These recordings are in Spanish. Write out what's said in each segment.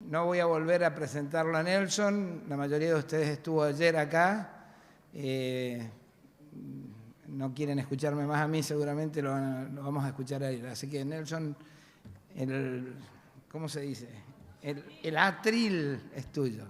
No voy a volver a presentarlo a Nelson, la mayoría de ustedes estuvo ayer acá. No quieren escucharme más a mí, seguramente lo vamos a escuchar a él. Así que Nelson, ¿cómo se dice? El atril es tuyo.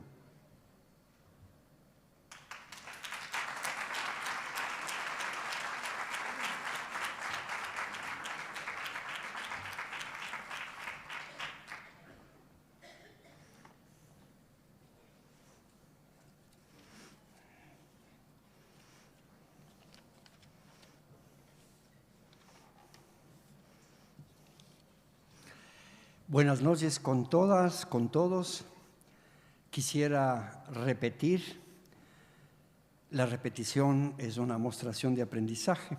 Buenas noches con todas, con todos. Quisiera repetir. La repetición es una demostración de aprendizaje.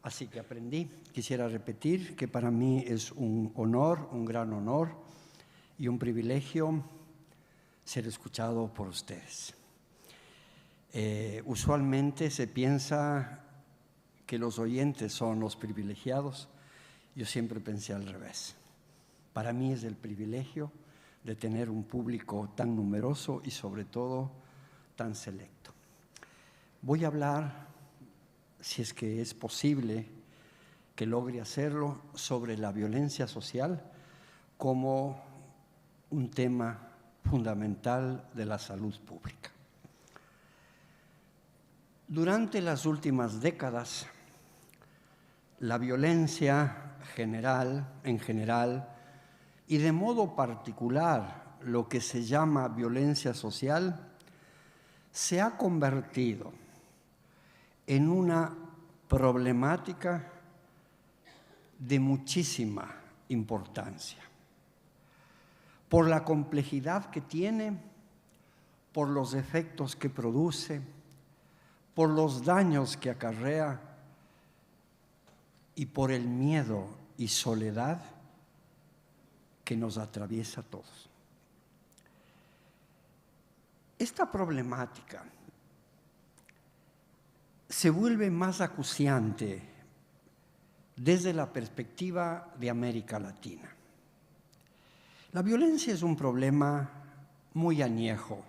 Así que aprendí. Quisiera repetir que para mí es un honor, un gran honor y un privilegio ser escuchado por ustedes. Usualmente se piensa que los oyentes son los privilegiados. Yo siempre pensé al revés. Para mí es el privilegio de tener un público tan numeroso y sobre todo tan selecto. Voy a hablar, si es que es posible que logre hacerlo, sobre la violencia social como un tema fundamental de la salud pública. Durante las últimas décadas, la violencia en general, y de modo particular lo que se llama violencia social, se ha convertido en una problemática de muchísima importancia, por la complejidad que tiene, por los efectos que produce, por los daños que acarrea y por el miedo y soledad que nos atraviesa a todos. Esta problemática se vuelve más acuciante desde la perspectiva de América Latina. La violencia es un problema muy añejo,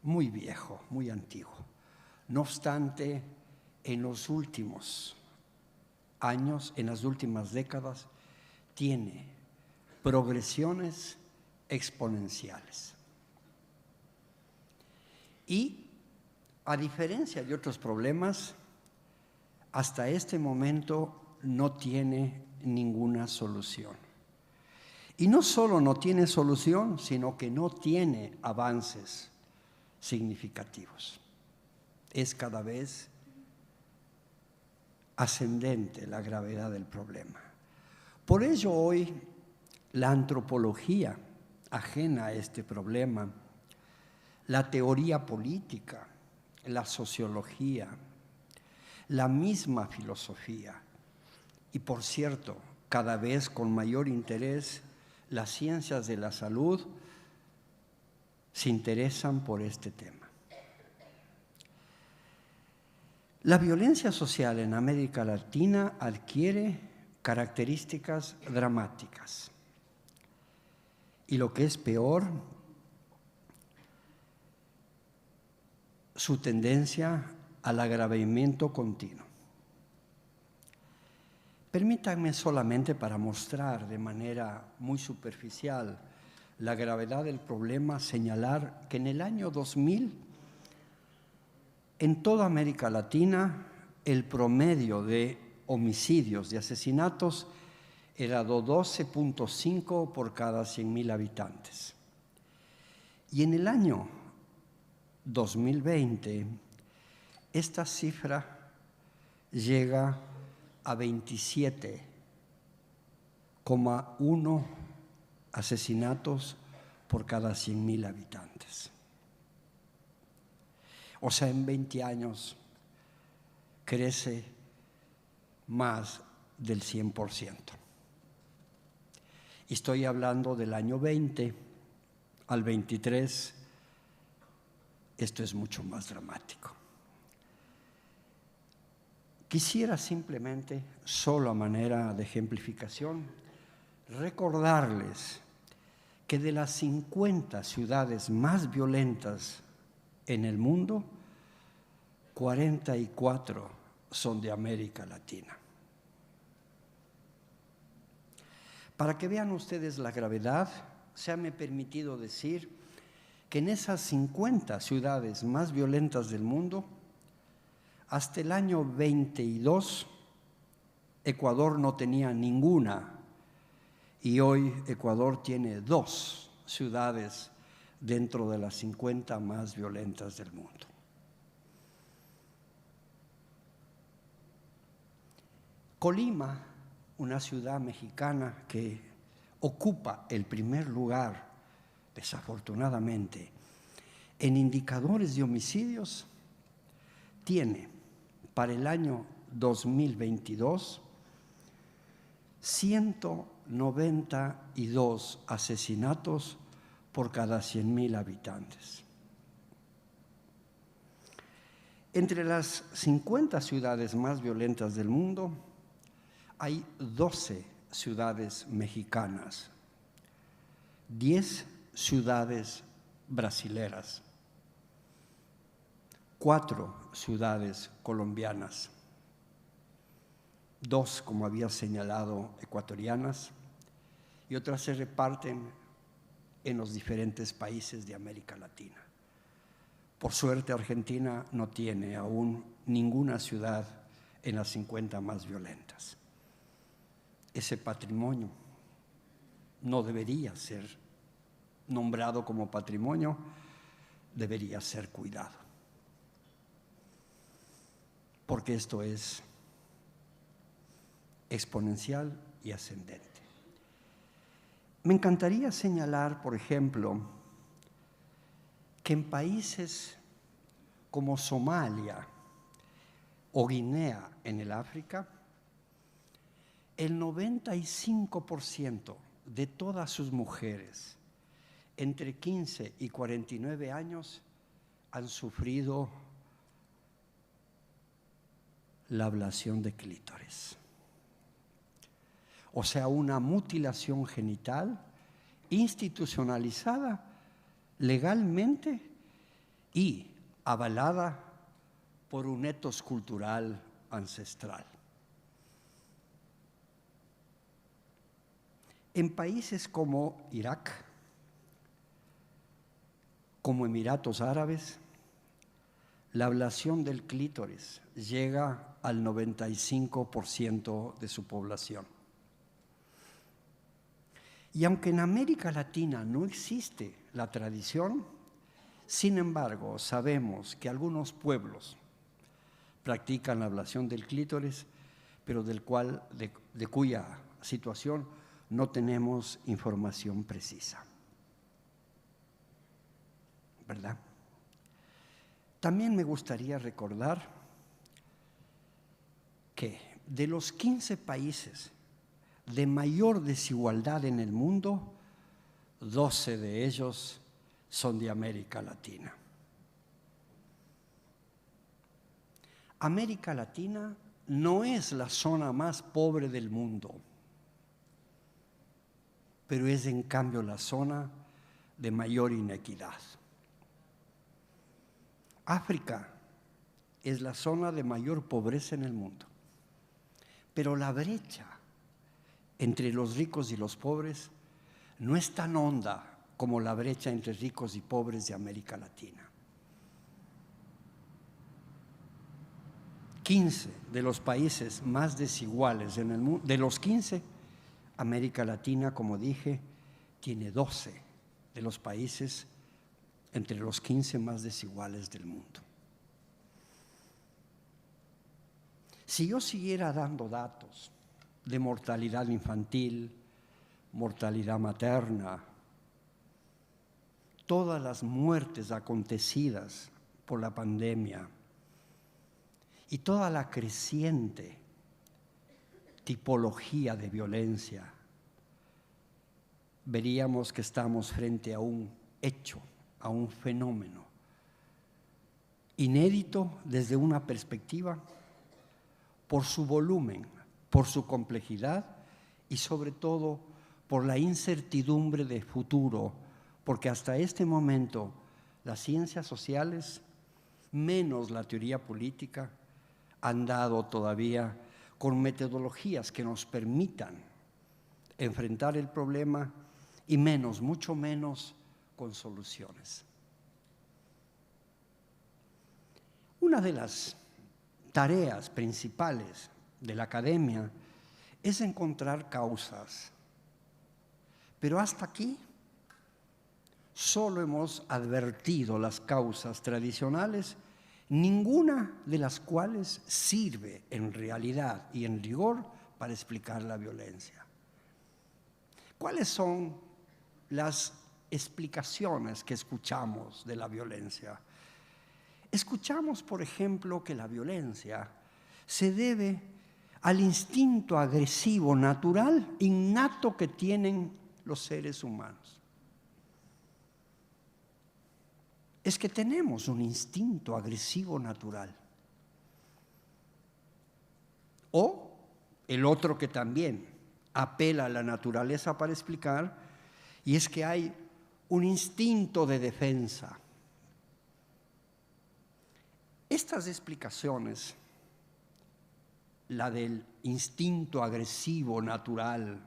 muy viejo, muy antiguo. No obstante, en los últimos años, en las últimas décadas, tiene progresiones exponenciales. Y, a diferencia de otros problemas, hasta este momento no tiene ninguna solución. Y no solo no tiene solución, sino que no tiene avances significativos. Es cada vez ascendente la gravedad del problema. Por ello hoy la antropología ajena a este problema, la teoría política, la sociología, la misma filosofía y, por cierto, cada vez con mayor interés, las ciencias de la salud se interesan por este tema. La violencia social en América Latina adquiere características dramáticas. Y lo que es peor, su tendencia al agravamiento continuo. Permítanme solamente, para mostrar de manera muy superficial la gravedad del problema, señalar que en el año 2000, en toda América Latina, el promedio de homicidios, de asesinatos, era de 12.5 por cada 100.000 habitantes. Y en el año 2020, esta cifra llega a 27,1 asesinatos por cada 100.000 habitantes. O sea, en 20 años crece más del 100%. Estoy hablando del año 20 al 23, esto es mucho más dramático. Quisiera simplemente, solo a manera de ejemplificación, recordarles que de las 50 ciudades más violentas en el mundo, 44 son de América Latina. Para que vean ustedes la gravedad, se me ha permitido decir que en esas 50 ciudades más violentas del mundo, hasta el año 22, Ecuador no tenía ninguna, y hoy Ecuador tiene 2 ciudades dentro de las 50 más violentas del mundo. Colima, una ciudad mexicana que ocupa el primer lugar, desafortunadamente, en indicadores de homicidios, tiene para el año 2022 192 asesinatos por cada 100,000 habitantes. Entre las 50 ciudades más violentas del mundo, hay 12 ciudades mexicanas, 10 ciudades brasileras, 4 ciudades colombianas, 2, como había señalado, ecuatorianas, y otras se reparten en los diferentes países de América Latina. Por suerte, Argentina no tiene aún ninguna ciudad en las 50 más violentas. Ese patrimonio no debería ser nombrado como patrimonio, debería ser cuidado, porque esto es exponencial y ascendente. Me encantaría señalar, por ejemplo, que en países como Somalia o Guinea en el África, el 95% de todas sus mujeres entre 15 y 49 años han sufrido la ablación de clítoris. O sea, una mutilación genital institucionalizada legalmente y avalada por un etos cultural ancestral. En países como Irak, como Emiratos Árabes, la ablación del clítoris llega al 95% de su población. Y aunque en América Latina no existe la tradición, sin embargo, sabemos que algunos pueblos practican la ablación del clítoris, pero de cuya situación no tenemos información precisa. ¿Verdad? También me gustaría recordar que de los 15 países de mayor desigualdad en el mundo, 12 de ellos son de América Latina. América Latina no es la zona más pobre del mundo, pero es en cambio la zona de mayor inequidad. África es la zona de mayor pobreza en el mundo, pero la brecha entre los ricos y los pobres no es tan honda como la brecha entre ricos y pobres de América Latina. 15 de los países más desiguales en el mundo, de los 15, América Latina, como dije, tiene 12 de los países entre los 15 más desiguales del mundo. Si yo siguiera dando datos de mortalidad infantil, mortalidad materna, todas las muertes acontecidas por la pandemia y toda la creciente tipología de violencia, veríamos que estamos frente a un hecho, a un fenómeno inédito desde una perspectiva por su volumen, por su complejidad y sobre todo por la incertidumbre de futuro, porque hasta este momento las ciencias sociales, menos la teoría política, han dado todavía con metodologías que nos permitan enfrentar el problema y menos, mucho menos, con soluciones. Una de las tareas principales de la academia es encontrar causas, pero hasta aquí solo hemos advertido las causas tradicionales, ninguna de las cuales sirve en realidad y en rigor para explicar la violencia. ¿Cuáles son las explicaciones que escuchamos de la violencia? Escuchamos, por ejemplo, que la violencia se debe al instinto agresivo natural, innato que tienen los seres humanos. Es que tenemos un instinto agresivo natural. O el otro que también apela a la naturaleza para explicar, y es que hay un instinto de defensa. Estas explicaciones, la del instinto agresivo natural,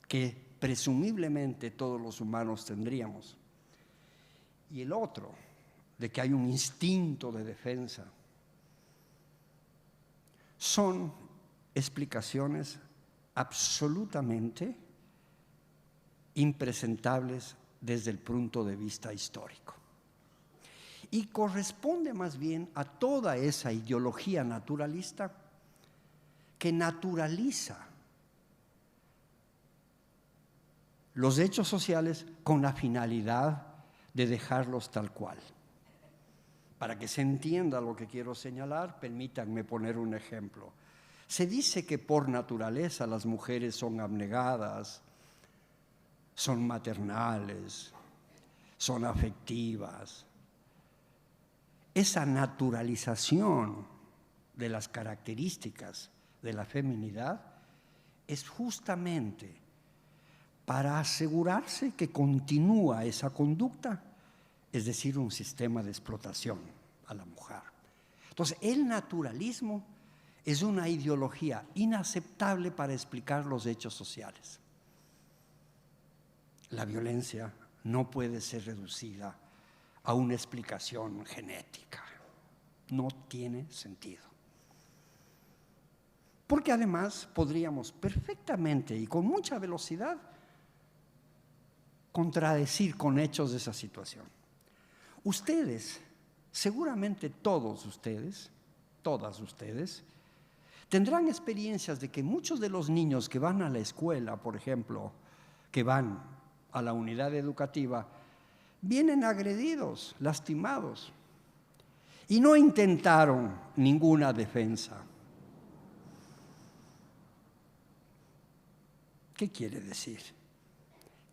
que presumiblemente todos los humanos tendríamos, y el otro, de que hay un instinto de defensa, son explicaciones absolutamente impresentables desde el punto de vista histórico. Y corresponde más bien a toda esa ideología naturalista que naturaliza los hechos sociales con la finalidad de dejarlos tal cual. Para que se entienda lo que quiero señalar, permítanme poner un ejemplo. Se dice que por naturaleza las mujeres son abnegadas, son maternales, son afectivas. Esa naturalización de las características de la feminidad es justamente para asegurarse que continúa esa conducta, es decir, un sistema de explotación a la mujer. Entonces, el naturalismo es una ideología inaceptable para explicar los hechos sociales. La violencia no puede ser reducida a una explicación genética. No tiene sentido. Porque además podríamos perfectamente y con mucha velocidad contradecir con hechos esa situación. Ustedes, seguramente todos ustedes, todas ustedes, tendrán experiencias de que muchos de los niños que van a la escuela, por ejemplo, que van a la unidad educativa, vienen agredidos, lastimados, y no intentaron ninguna defensa. ¿Qué quiere decir?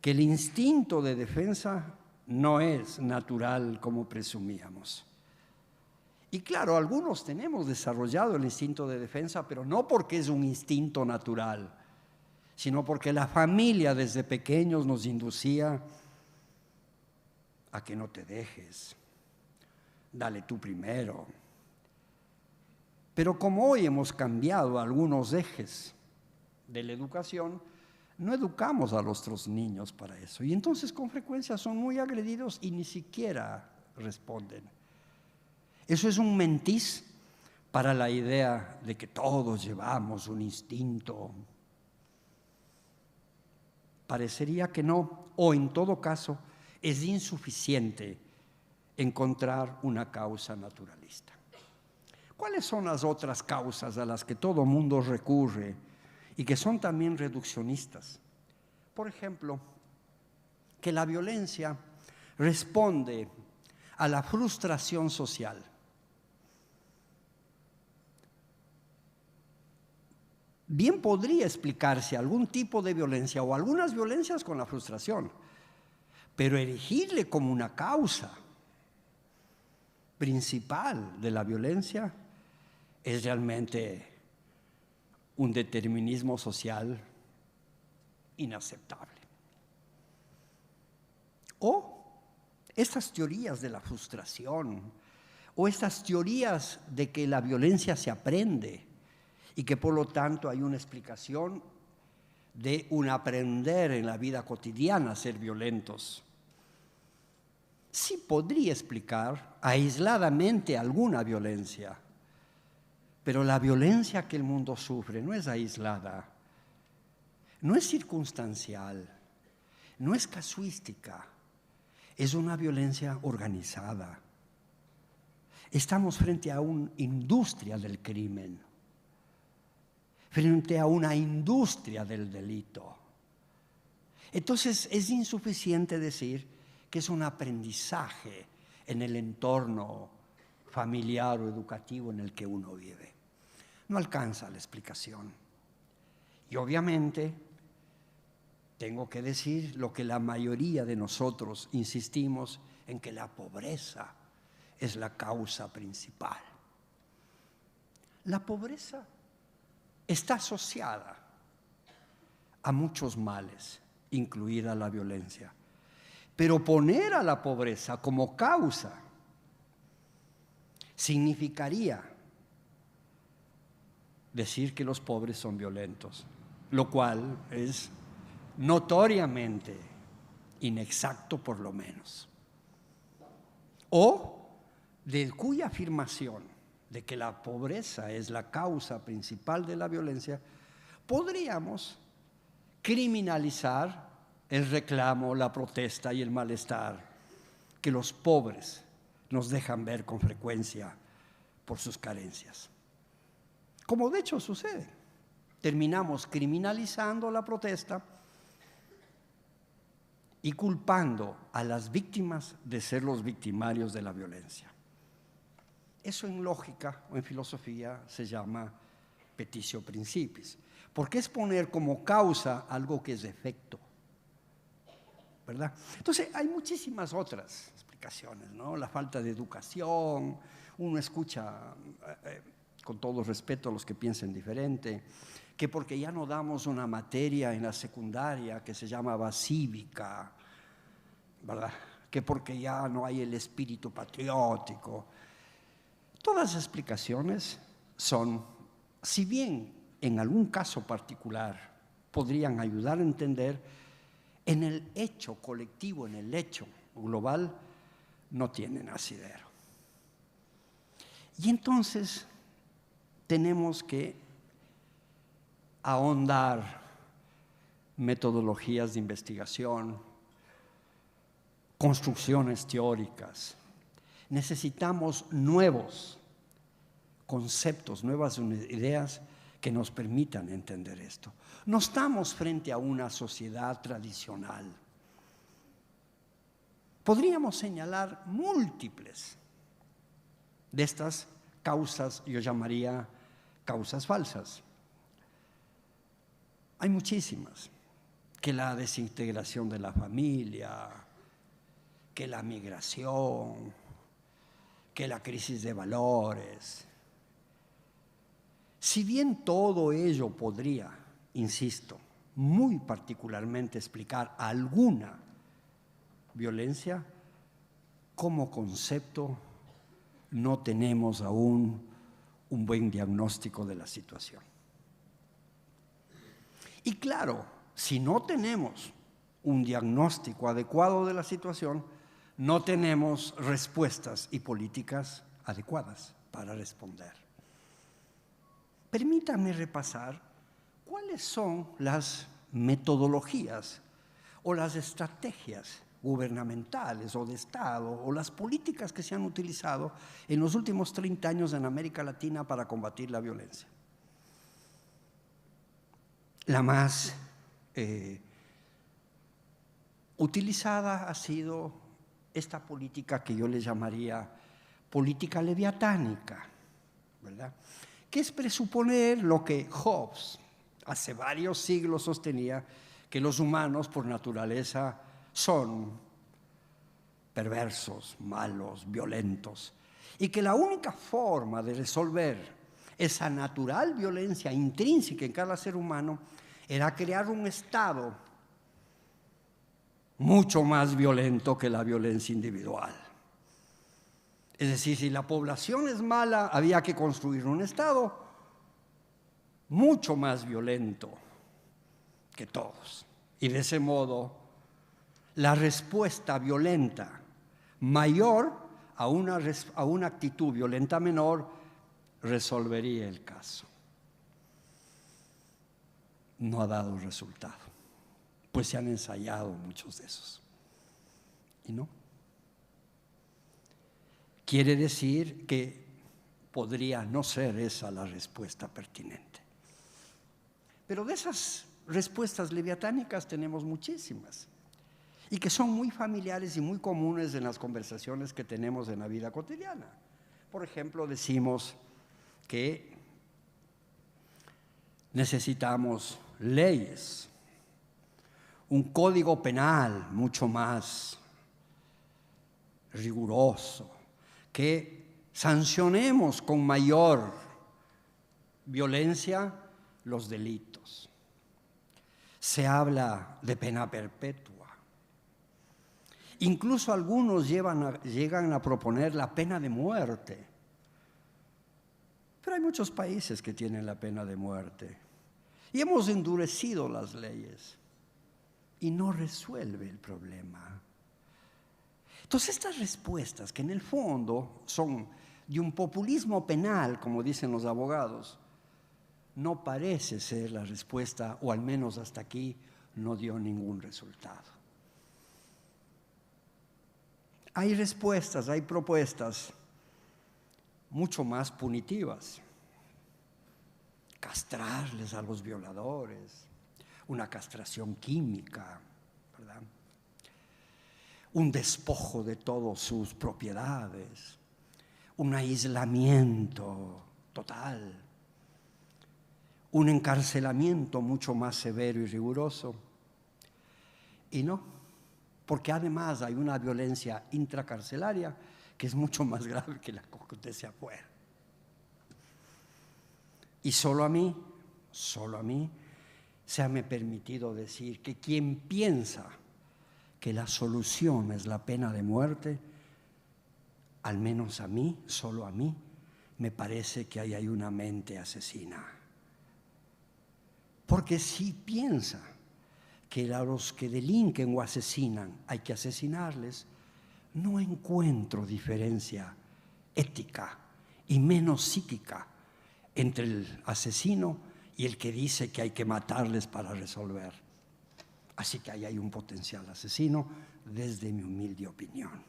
Que el instinto de defensa no es natural como presumíamos. Y claro, algunos tenemos desarrollado el instinto de defensa, pero no porque es un instinto natural, sino porque la familia desde pequeños nos inducía a que no te dejes, dale tú primero. Pero como hoy hemos cambiado algunos ejes de la educación, no educamos a nuestros niños para eso. Y entonces con frecuencia son muy agredidos y ni siquiera responden. Eso es un mentiz para la idea de que todos llevamos un instinto. Parecería que no, o en todo caso es insuficiente encontrar una causa naturalista. ¿Cuáles son las otras causas a las que todo mundo recurre y que son también reduccionistas? Por ejemplo, que la violencia responde a la frustración social. Bien podría explicarse algún tipo de violencia o algunas violencias con la frustración, pero erigirle como una causa principal de la violencia es realmente un determinismo social inaceptable. O estas teorías de la frustración, o estas teorías de que la violencia se aprende y que por lo tanto hay una explicación de un aprender en la vida cotidiana a ser violentos. Sí podría explicar aisladamente alguna violencia, pero la violencia que el mundo sufre no es aislada, no es circunstancial, no es casuística, es una violencia organizada. Estamos frente a una industria del crimen, frente a una industria del delito. Entonces es insuficiente decir que es un aprendizaje en el entorno familiar o educativo en el que uno vive. No alcanza la explicación. Y obviamente tengo que decir lo que la mayoría de nosotros insistimos en, que la pobreza es la causa principal. La pobreza está asociada a muchos males, incluida la violencia. Pero poner a la pobreza como causa significaría decir que los pobres son violentos, lo cual es notoriamente inexacto por lo menos. O de cuya afirmación de que la pobreza es la causa principal de la violencia, podríamos criminalizar el reclamo, la protesta y el malestar que los pobres nos dejan ver con frecuencia por sus carencias. Como de hecho sucede. Terminamos criminalizando la protesta y culpando a las víctimas de ser los victimarios de la violencia. Eso en lógica o en filosofía se llama petitio principis, porque es poner como causa algo que es efecto, ¿verdad? Entonces hay muchísimas otras explicaciones, ¿no? La falta de educación, uno escucha, con todo respeto a los que piensen diferente, que porque ya no damos una materia en la secundaria que se llamaba cívica, ¿verdad? Que porque ya no hay el espíritu patriótico. Todas las explicaciones son, si bien en algún caso particular podrían ayudar a entender, en el hecho colectivo, en el hecho global, no tienen asidero. Y entonces tenemos que ahondar metodologías de investigación, construcciones teóricas. Necesitamos nuevos conceptos, nuevas ideas que nos permitan entender esto. No estamos frente a una sociedad tradicional. Podríamos señalar múltiples de estas causas, yo llamaría causas falsas. Hay muchísimas, que la desintegración de la familia, que la migración, que la crisis de valores. Si bien todo ello podría, insisto, muy particularmente explicar alguna violencia, como concepto no tenemos aún un buen diagnóstico de la situación. Y claro, si no tenemos un diagnóstico adecuado de la situación, no tenemos respuestas y políticas adecuadas para responder. Permítanme repasar cuáles son las metodologías o las estrategias gubernamentales o de Estado o las políticas que se han utilizado en los últimos 30 años en América Latina para combatir la violencia. La más utilizada ha sido esta política que yo le llamaría política leviatánica, ¿verdad? Que es presuponer lo que Hobbes hace varios siglos sostenía, que los humanos por naturaleza son perversos, malos, violentos, y que la única forma de resolver esa natural violencia intrínseca en cada ser humano era crear un estado mucho más violento que la violencia individual. Es decir, si la población es mala, había que construir un Estado mucho más violento que todos. Y de ese modo, la respuesta violenta mayor a una actitud violenta menor resolvería el caso. No ha dado resultado, pues se han ensayado muchos de esos. ¿Y no? Quiere decir que podría no ser esa la respuesta pertinente. Pero de esas respuestas leviatánicas tenemos muchísimas y que son muy familiares y muy comunes en las conversaciones que tenemos en la vida cotidiana. Por ejemplo, decimos que necesitamos leyes, un código penal mucho más riguroso, que sancionemos con mayor violencia los delitos. Se habla de pena perpetua. Incluso algunos llegan a proponer la pena de muerte. Pero hay muchos países que tienen la pena de muerte. Y hemos endurecido las leyes. Y no resuelve el problema. Entonces estas respuestas, que en el fondo son de un populismo penal, como dicen los abogados, no parece ser la respuesta, o al menos hasta aquí no dio ningún resultado. Hay respuestas, hay propuestas mucho más punitivas. Castrarles a los violadores, una castración química, ¿verdad? Un despojo de todas sus propiedades, un aislamiento total, un encarcelamiento mucho más severo y riguroso. Y no, porque además hay una violencia intracarcelaria que es mucho más grave que la que acontece afuera. Y solo a mí se me ha permitido decir que quien piensa que la solución es la pena de muerte, al menos a mí, solo a mí, me parece que ahí hay una mente asesina. Porque si piensa que a los que delinquen o asesinan hay que asesinarles, no encuentro diferencia ética y menos psíquica entre el asesino y el que dice que hay que matarles para resolver. Así que ahí hay un potencial asesino, desde mi humilde opinión.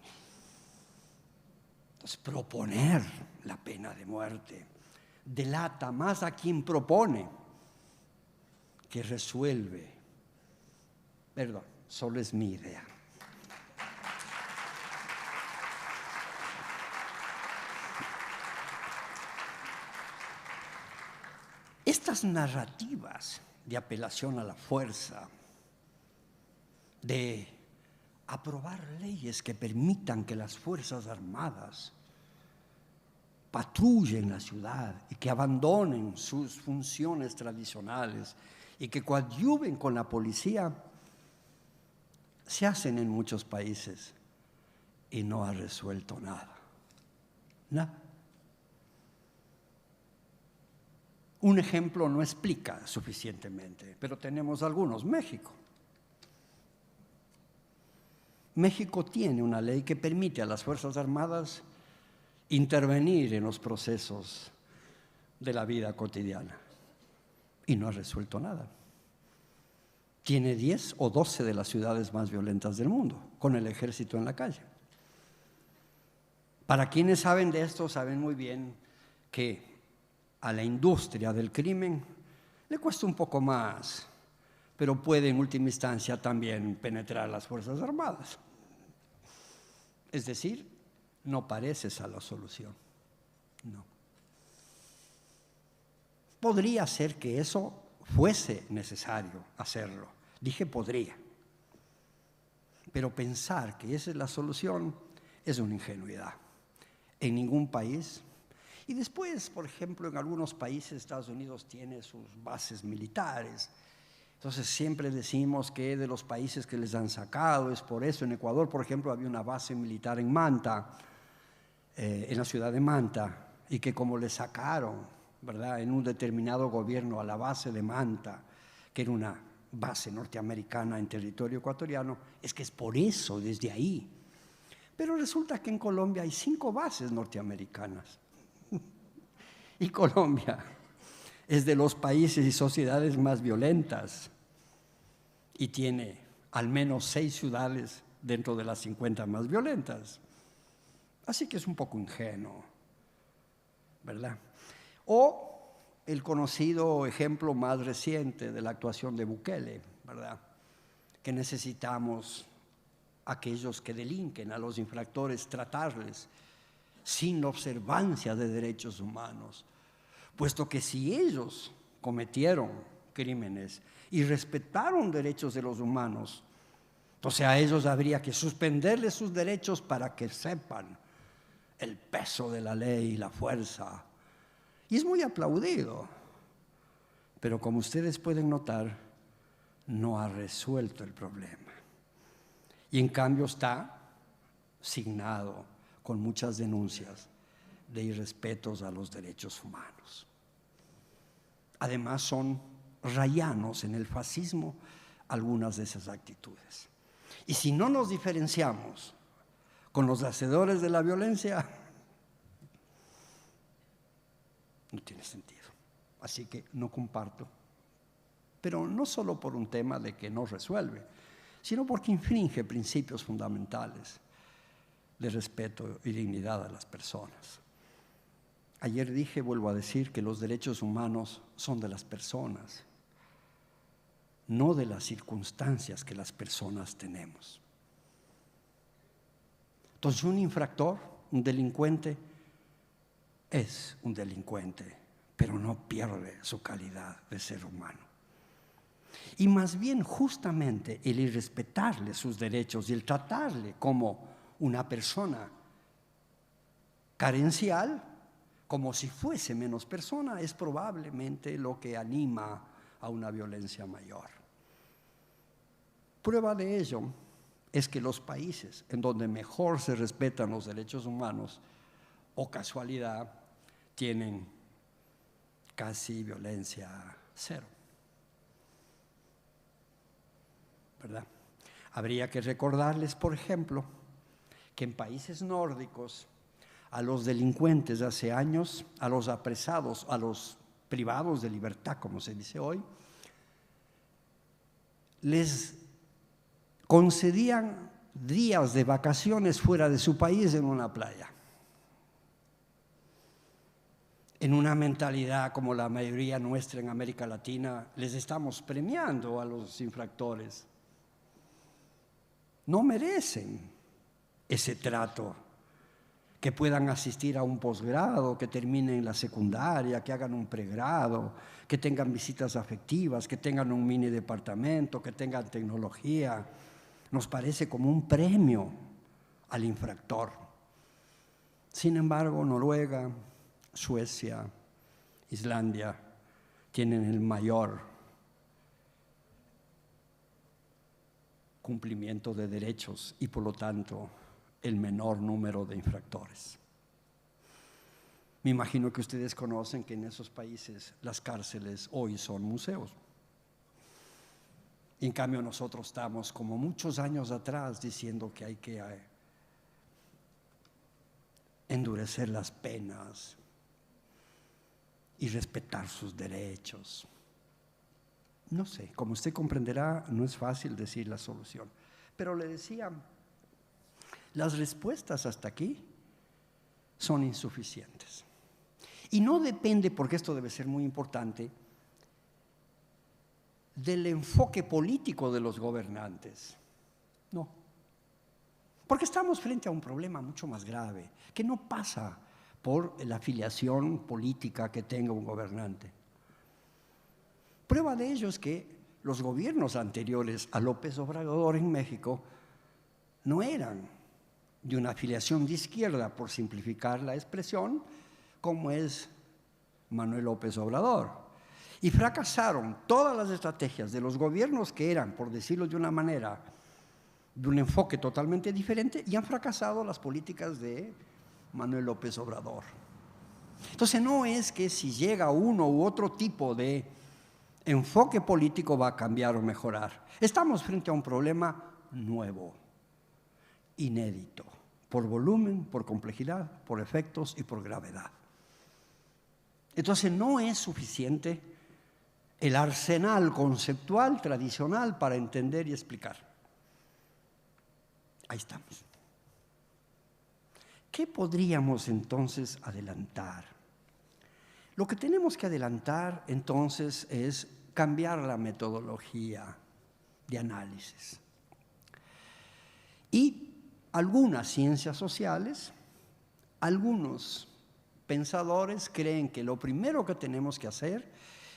Entonces, proponer la pena de muerte delata más a quien propone que resuelve. Perdón, solo es mi idea. Estas narrativas de apelación a la fuerza, de aprobar leyes que permitan que las Fuerzas Armadas patrullen la ciudad y que abandonen sus funciones tradicionales y que coadyuven con la policía, se hacen en muchos países y no ha resuelto nada. Nada. Un ejemplo no explica suficientemente, pero tenemos algunos. México tiene una ley que permite a las Fuerzas Armadas intervenir en los procesos de la vida cotidiana y no ha resuelto nada. Tiene 10 o 12 de las ciudades más violentas del mundo, con el ejército en la calle. Para quienes saben de esto, saben muy bien que a la industria del crimen le cuesta un poco más, pero puede en última instancia también penetrar las Fuerzas Armadas. Es decir, no parece esa la solución. No. Podría ser que eso fuese necesario hacerlo. Dije podría. Pero pensar que esa es la solución es una ingenuidad. En ningún país. Y después, por ejemplo, en algunos países, Estados Unidos tiene sus bases militares. Entonces siempre decimos que de los países que les han sacado, es por eso. En Ecuador, por ejemplo, había una base militar en Manta, en la ciudad de Manta, y que como le sacaron, ¿verdad?, en un determinado gobierno a la base de Manta, que era una base norteamericana en territorio ecuatoriano, es que es por eso, desde ahí. Pero resulta que en Colombia hay 5 bases norteamericanas. Y Colombia es de los países y sociedades más violentas y tiene al menos 6 ciudades dentro de las 50 más violentas. Así que es un poco ingenuo, ¿verdad? O el conocido ejemplo más reciente de la actuación de Bukele, ¿verdad?, que necesitamos aquellos que delinquen, a los infractores, tratarles sin observancia de derechos humanos, puesto que si ellos cometieron crímenes y respetaron derechos de los humanos, entonces a ellos habría que suspenderles sus derechos para que sepan el peso de la ley y la fuerza. Y es muy aplaudido, pero como ustedes pueden notar, no ha resuelto el problema. Y en cambio está signado con muchas denuncias de irrespetos a los derechos humanos. Además son rayanos en el fascismo algunas de esas actitudes. Y si no nos diferenciamos con los hacedores de la violencia, no tiene sentido. Así que no comparto. Pero no solo por un tema de que no resuelve, sino porque infringe principios fundamentales de respeto y dignidad a las personas. Ayer dije, vuelvo a decir, que los derechos humanos son de las personas, no de las circunstancias que las personas tenemos. Entonces, un infractor, un delincuente, es un delincuente, pero no pierde su calidad de ser humano. Y más bien, justamente, el irrespetarle sus derechos y el tratarle como una persona carencial, como si fuese menos persona, es probablemente lo que anima a una violencia mayor. Prueba de ello es que los países en donde mejor se respetan los derechos humanos, o casualidad, tienen casi violencia cero, ¿verdad? Habría que recordarles, por ejemplo, que en países nórdicos a los delincuentes hace años, a los apresados, a los privados de libertad, como se dice hoy, les concedían días de vacaciones fuera de su país en una playa. En una mentalidad como la mayoría nuestra en América Latina, les estamos premiando a los infractores. No merecen ese trato, que puedan asistir a un posgrado, que terminen la secundaria, que hagan un pregrado, que tengan visitas afectivas, que tengan un mini departamento, que tengan tecnología. Nos parece como un premio al infractor. Sin embargo, Noruega, Suecia, Islandia tienen el mayor cumplimiento de derechos y por lo tanto el menor número de infractores. Me imagino que ustedes conocen que en esos países las cárceles hoy son museos. Y en cambio nosotros estamos como muchos años atrás diciendo que hay que endurecer las penas y respetar sus derechos. No sé, como usted comprenderá, no es fácil decir la solución. Pero le decía, las respuestas hasta aquí son insuficientes. Y no depende, porque esto debe ser muy importante, del enfoque político de los gobernantes. No. Porque estamos frente a un problema mucho más grave, que no pasa por la afiliación política que tenga un gobernante. Prueba de ello es que los gobiernos anteriores a López Obrador en México no eran de una afiliación de izquierda, por simplificar la expresión, como es Manuel López Obrador. Y fracasaron todas las estrategias de los gobiernos que eran, por decirlo de una manera, de un enfoque totalmente diferente, y han fracasado las políticas de Manuel López Obrador. Entonces no es que si llega uno u otro tipo de enfoque político va a cambiar o mejorar. Estamos frente a un problema nuevo, inédito, por volumen, por complejidad, por efectos y por gravedad. Entonces no es suficiente el arsenal conceptual tradicional para entender y explicar. Ahí estamos. ¿Qué podríamos entonces adelantar? Lo que tenemos que adelantar entonces es cambiar la metodología de análisis. Y algunas ciencias sociales, algunos pensadores creen que lo primero que tenemos que hacer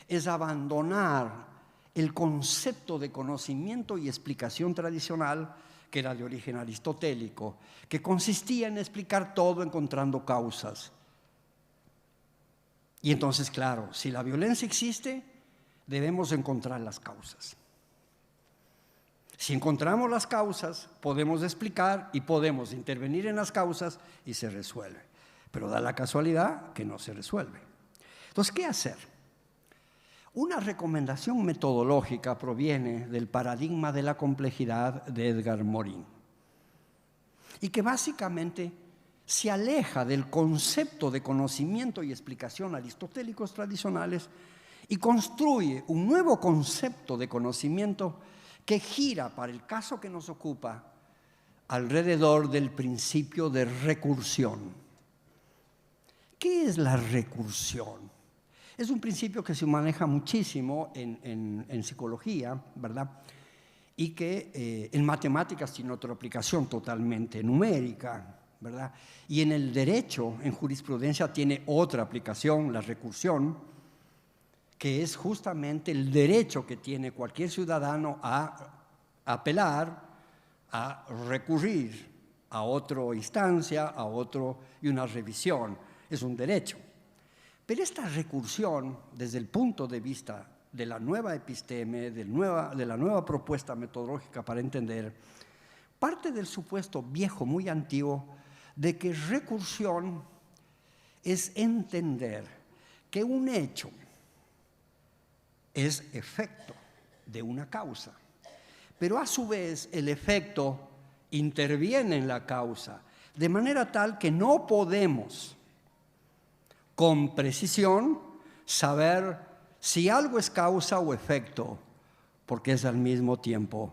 es abandonar el concepto de conocimiento y explicación tradicional que era de origen aristotélico, que consistía en explicar todo encontrando causas. Y entonces, claro, si la violencia existe, debemos encontrar las causas. Si encontramos las causas, podemos explicar y podemos intervenir en las causas y se resuelve. Pero da la casualidad que no se resuelve. Entonces, ¿qué hacer? Una recomendación metodológica proviene del paradigma de la complejidad de Edgar Morin y que básicamente se aleja del concepto de conocimiento y explicación aristotélicos tradicionales y construye un nuevo concepto de conocimiento que gira, para el caso que nos ocupa, alrededor del principio de recursión. ¿Qué es la recursión? Es un principio que se maneja muchísimo en psicología, ¿verdad? Y que en matemáticas tiene otra aplicación totalmente numérica, ¿verdad? Y en el derecho, en jurisprudencia, tiene otra aplicación, la recursión, que es justamente el derecho que tiene cualquier ciudadano a apelar, a recurrir a otra instancia, a otro, y una revisión. Es un derecho. Pero esta recursión, desde el punto de vista de la nueva episteme, de la nueva propuesta metodológica para entender, parte del supuesto viejo, muy antiguo, de que recursión es entender que un hecho es efecto de una causa, pero a su vez el efecto interviene en la causa, de manera tal que no podemos con precisión saber si algo es causa o efecto, porque es al mismo tiempo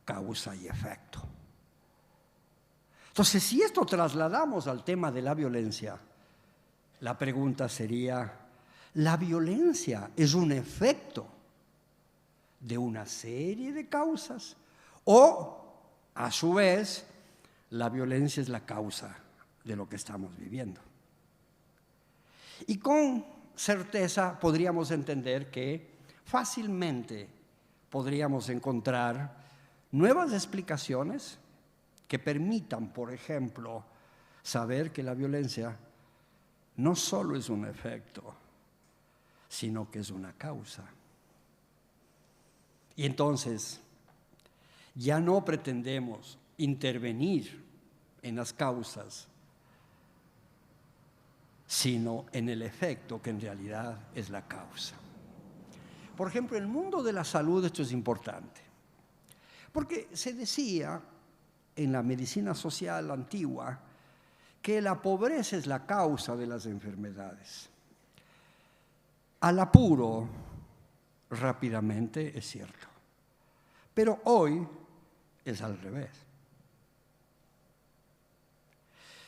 causa y efecto. Entonces, si esto trasladamos al tema de la violencia, la pregunta sería, ¿la violencia es un efecto de una serie de causas? ¿O, a su vez, la violencia es la causa de lo que estamos viviendo? Y con certeza podríamos entender que fácilmente podríamos encontrar nuevas explicaciones que permitan, por ejemplo, saber que la violencia no solo es un efecto, sino que es una causa. Y entonces, ya no pretendemos intervenir en las causas, sino en el efecto que en realidad es la causa. Por ejemplo, en el mundo de la salud esto es importante, porque se decía en la medicina social antigua que la pobreza es la causa de las enfermedades. Al apuro, rápidamente es cierto, pero hoy es al revés.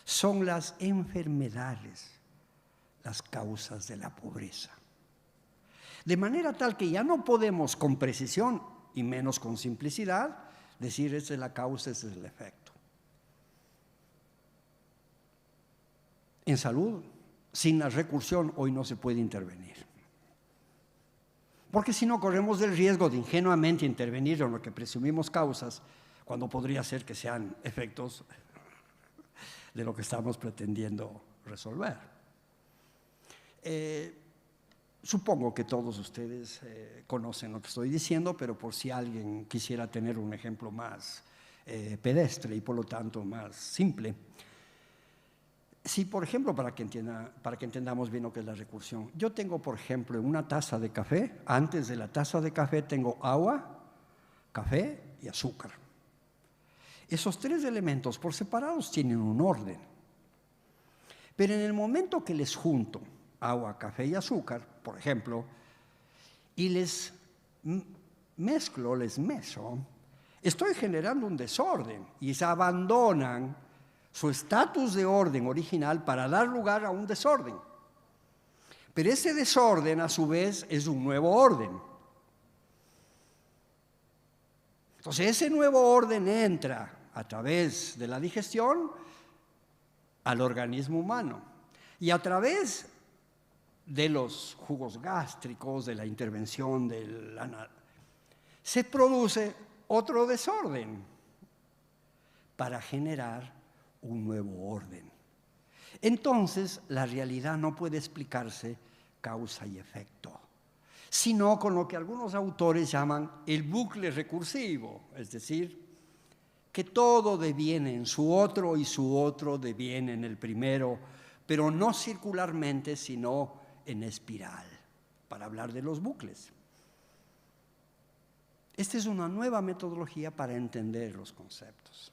Son las enfermedades las causas de la pobreza. De manera tal que ya no podemos con precisión y menos con simplicidad decir esta es la causa, este es el efecto. En salud, sin la recursión hoy no se puede intervenir. Porque si no corremos el riesgo de ingenuamente intervenir en lo que presumimos causas, cuando podría ser que sean efectos de lo que estamos pretendiendo resolver. Supongo que todos ustedes conocen lo que estoy diciendo, pero por si alguien quisiera tener un ejemplo más pedestre y por lo tanto más simple. Si, por ejemplo, para que entendamos bien lo que es la recursión, yo tengo, por ejemplo, en una taza de café, antes de la taza de café tengo agua, café y azúcar. Esos tres elementos por separados tienen un orden. Pero en el momento que les junto agua, café y azúcar, por ejemplo, y les mezclo, les meso, estoy generando un desorden y se abandonan su estatus de orden original para dar lugar a un desorden. Pero ese desorden, a su vez, es un nuevo orden. Entonces, ese nuevo orden entra a través de la digestión al organismo humano y a través de los jugos gástricos, de la intervención del anal, se produce otro desorden para generar un nuevo orden. Entonces, la realidad no puede explicarse causa y efecto, sino con lo que algunos autores llaman el bucle recursivo, es decir, que todo deviene en su otro y su otro deviene en el primero, pero no circularmente, sino en espiral, para hablar de los bucles. Esta es una nueva metodología para entender los conceptos.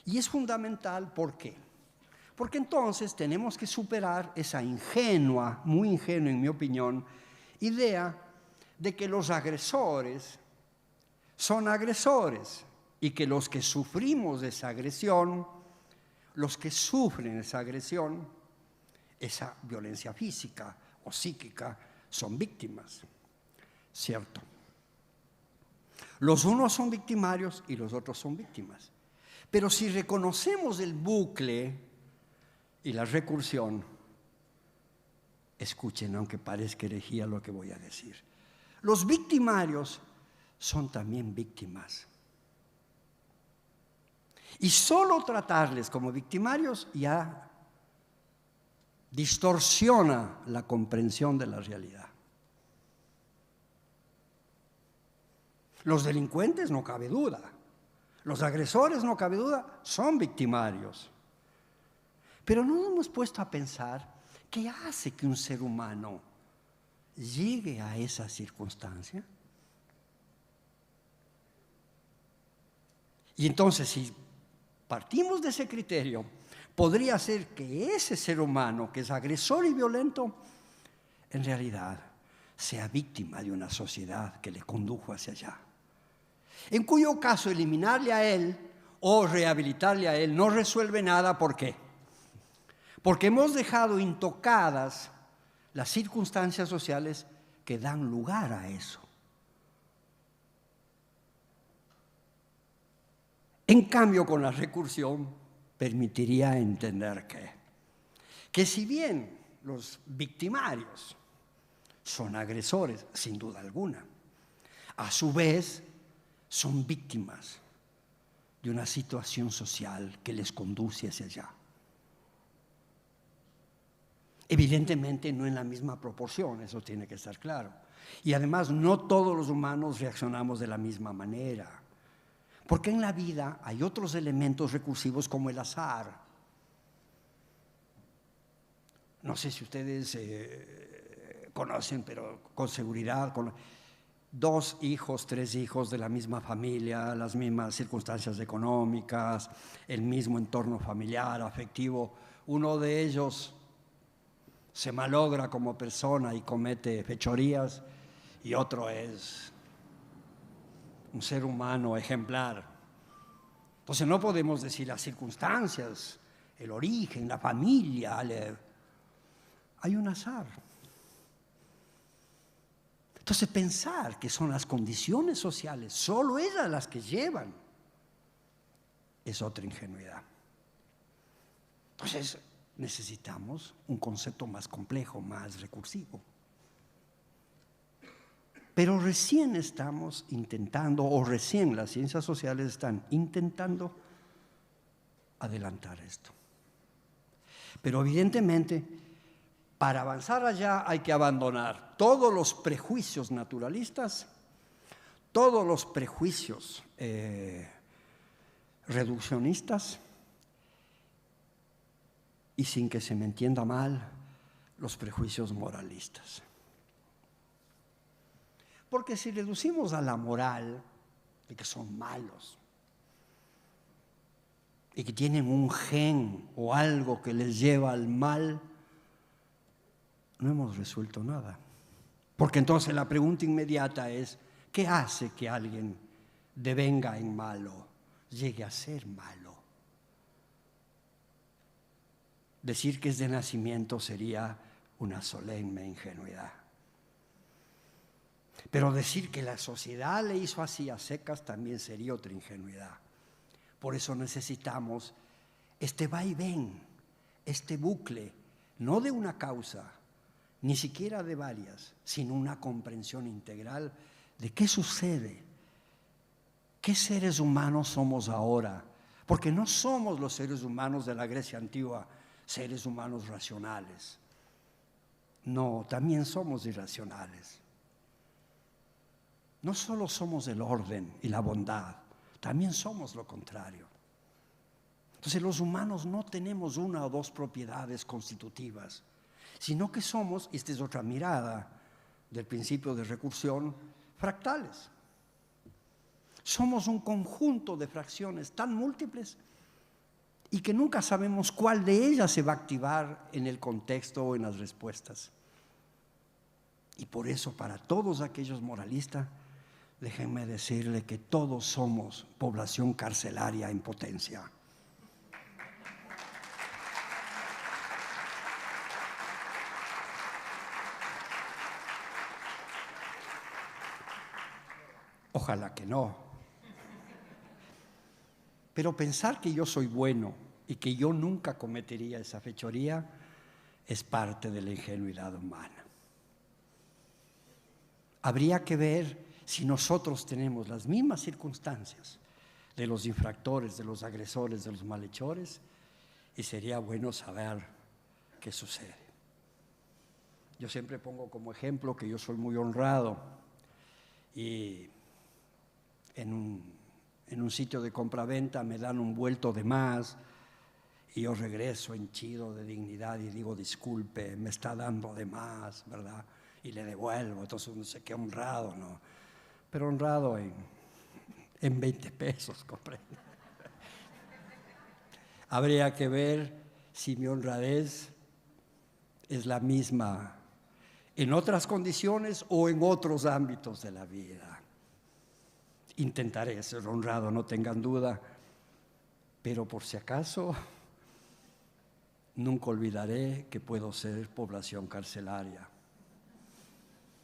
Y es fundamental, ¿por qué? Porque entonces tenemos que superar esa ingenua, muy ingenua en mi opinión, idea de que los agresores son agresores y que los que sufrimos esa agresión, los que sufren esa agresión, esa violencia física o psíquica, son víctimas. Cierto. Los unos son victimarios y los otros son víctimas. Pero si reconocemos el bucle y la recursión, escuchen, aunque parezca herejía lo que voy a decir, los victimarios son también víctimas. Y solo tratarles como victimarios ya distorsiona la comprensión de la realidad. Los delincuentes, no cabe duda. Los agresores, no cabe duda, son victimarios. Pero no nos hemos puesto a pensar qué hace que un ser humano llegue a esa circunstancia. Y entonces, si partimos de ese criterio, podría ser que ese ser humano que es agresor y violento, en realidad sea víctima de una sociedad que le condujo hacia allá. En cuyo caso eliminarle a él o rehabilitarle a él no resuelve nada. ¿Por qué? Porque hemos dejado intocadas las circunstancias sociales que dan lugar a eso. En cambio, con la recursión permitiría entender que si bien los victimarios son agresores, sin duda alguna, a su vez son víctimas de una situación social que les conduce hacia allá. Evidentemente no en la misma proporción, eso tiene que estar claro. Y además no todos los humanos reaccionamos de la misma manera. Porque en la vida hay otros elementos recursivos como el azar. No sé si ustedes conocen, pero con seguridad, con 2 hijos, 3 hijos de la misma familia, las mismas circunstancias económicas, el mismo entorno familiar, afectivo. Uno de ellos se malogra como persona y comete fechorías, y otro es un ser humano ejemplar. Entonces no podemos decir las circunstancias, el origen, la familia, hay un azar. Entonces pensar que son las condiciones sociales, solo ellas las que llevan, es otra ingenuidad. Entonces necesitamos un concepto más complejo, más recursivo. Pero recién estamos intentando, o recién las ciencias sociales están intentando adelantar esto. Pero evidentemente Para avanzar allá hay que abandonar todos los prejuicios naturalistas, todos los prejuicios reduccionistas y, sin que se me entienda mal, los prejuicios moralistas. Porque si reducimos a la moral de que son malos y que tienen un gen o algo que les lleva al mal, no hemos resuelto nada. Porque entonces la pregunta inmediata es, ¿qué hace que alguien devenga en malo, llegue a ser malo? Decir que es de nacimiento sería una solemne ingenuidad. Pero decir que la sociedad le hizo así a secas también sería otra ingenuidad. Por eso necesitamos este vaivén, este bucle, no de una causa, ni siquiera de varias, sino una comprensión integral de qué sucede, qué seres humanos somos ahora, porque no somos los seres humanos de la Grecia antigua, seres humanos racionales. No, también somos irracionales. No solo somos el orden y la bondad, también somos lo contrario. Entonces los humanos no tenemos una o dos propiedades constitutivas, sino que somos, y esta es otra mirada del principio de recursión, fractales. Somos un conjunto de fracciones tan múltiples y que nunca sabemos cuál de ellas se va a activar en el contexto o en las respuestas. Y por eso, para todos aquellos moralistas, déjenme decirle que todos somos población carcelaria en potencia. Ojalá que no. Pero pensar que yo soy bueno y que yo nunca cometería esa fechoría es parte de la ingenuidad humana. Habría que ver si nosotros tenemos las mismas circunstancias de los infractores, de los agresores, de los malhechores, y sería bueno saber qué sucede. Yo siempre pongo como ejemplo que yo soy muy honrado y en un sitio de compraventa me dan un vuelto de más y yo regreso henchido de dignidad y digo, disculpe, me está dando de más, ¿verdad? Y le devuelvo, entonces no sé qué honrado, ¿no? Pero honrado en 20 pesos, comprendo. Habría que ver si mi honradez es la misma en otras condiciones o en otros ámbitos de la vida. Intentaré ser honrado, no tengan duda, pero por si acaso, nunca olvidaré que puedo ser población carcelaria.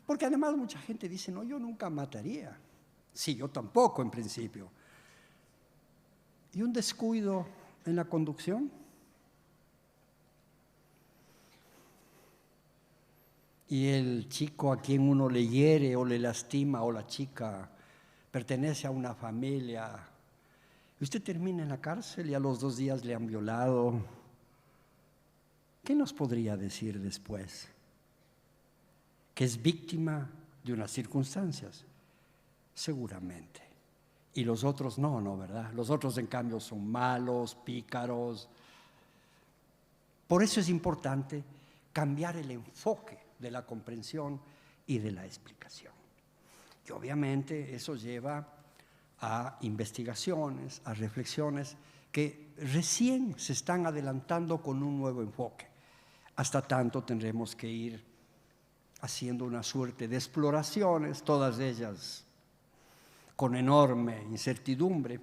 Porque además mucha gente dice, no, yo nunca mataría. Sí, yo tampoco en principio. ¿Y un descuido en la conducción? Y el chico a quien uno le hiere o le lastima, o la chica pertenece a una familia, y usted termina en la cárcel y a los 2 días le han violado. ¿Qué nos podría decir después? Que es víctima de unas circunstancias, seguramente. Y los otros no, ¿verdad? Los otros, en cambio, son malos, pícaros. Por eso es importante cambiar el enfoque de la comprensión y de la explicación. Y obviamente eso lleva a investigaciones, a reflexiones que recién se están adelantando con un nuevo enfoque. Hasta tanto tendremos que ir haciendo una suerte de exploraciones, todas ellas con enorme incertidumbre,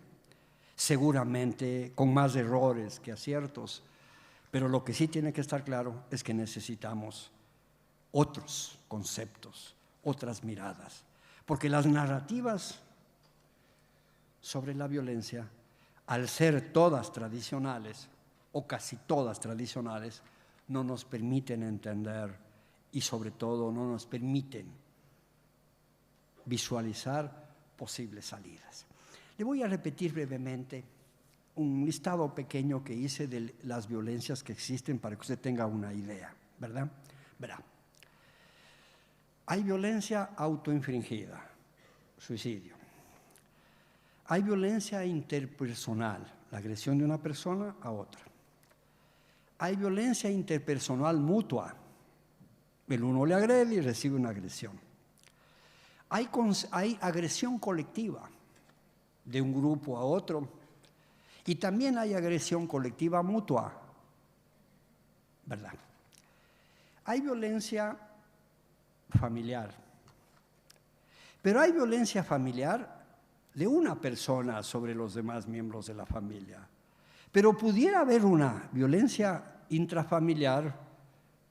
seguramente con más errores que aciertos, pero lo que sí tiene que estar claro es que necesitamos otros conceptos, otras miradas, porque las narrativas sobre la violencia, al ser todas tradicionales, o casi todas tradicionales, no nos permiten entender y sobre todo no nos permiten visualizar posibles salidas. Le voy a repetir brevemente un listado pequeño que hice de las violencias que existen para que usted tenga una idea, ¿verdad? Verá. Hay violencia autoinfringida, suicidio. Hay violencia interpersonal, la agresión de una persona a otra. Hay violencia interpersonal mutua. El uno le agrede y recibe una agresión. Hay agresión colectiva de un grupo a otro. Y también hay agresión colectiva mutua, ¿verdad? Hay violencia familiar. Pero hay violencia familiar de una persona sobre los demás miembros de la familia. Pero pudiera haber una violencia intrafamiliar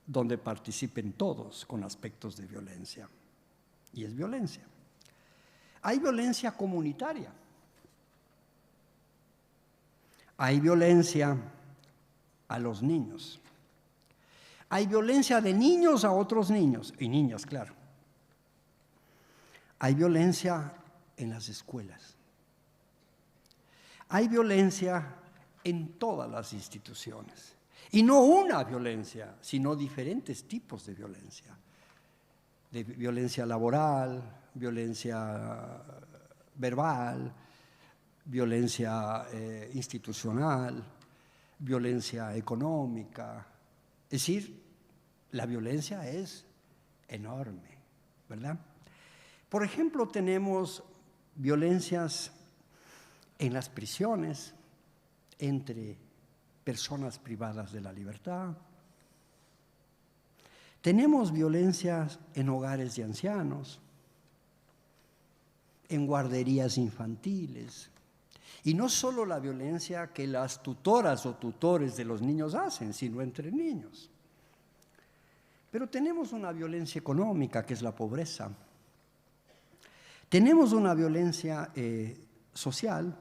donde participen todos con aspectos de violencia. Y es violencia. Hay violencia comunitaria. Hay violencia a los niños. Hay violencia de niños a otros niños, y niñas, claro. Hay violencia en las escuelas. Hay violencia en todas las instituciones. Y no una violencia, sino diferentes tipos de violencia. De violencia laboral, violencia verbal, violencia institucional, violencia económica. Es decir, la violencia es enorme, ¿verdad? Por ejemplo, tenemos violencias en las prisiones entre personas privadas de la libertad. Tenemos violencias en hogares de ancianos, en guarderías infantiles. Y no solo la violencia que las tutoras o tutores de los niños hacen, sino entre niños. Pero tenemos una violencia económica, que es la pobreza. Tenemos una violencia social,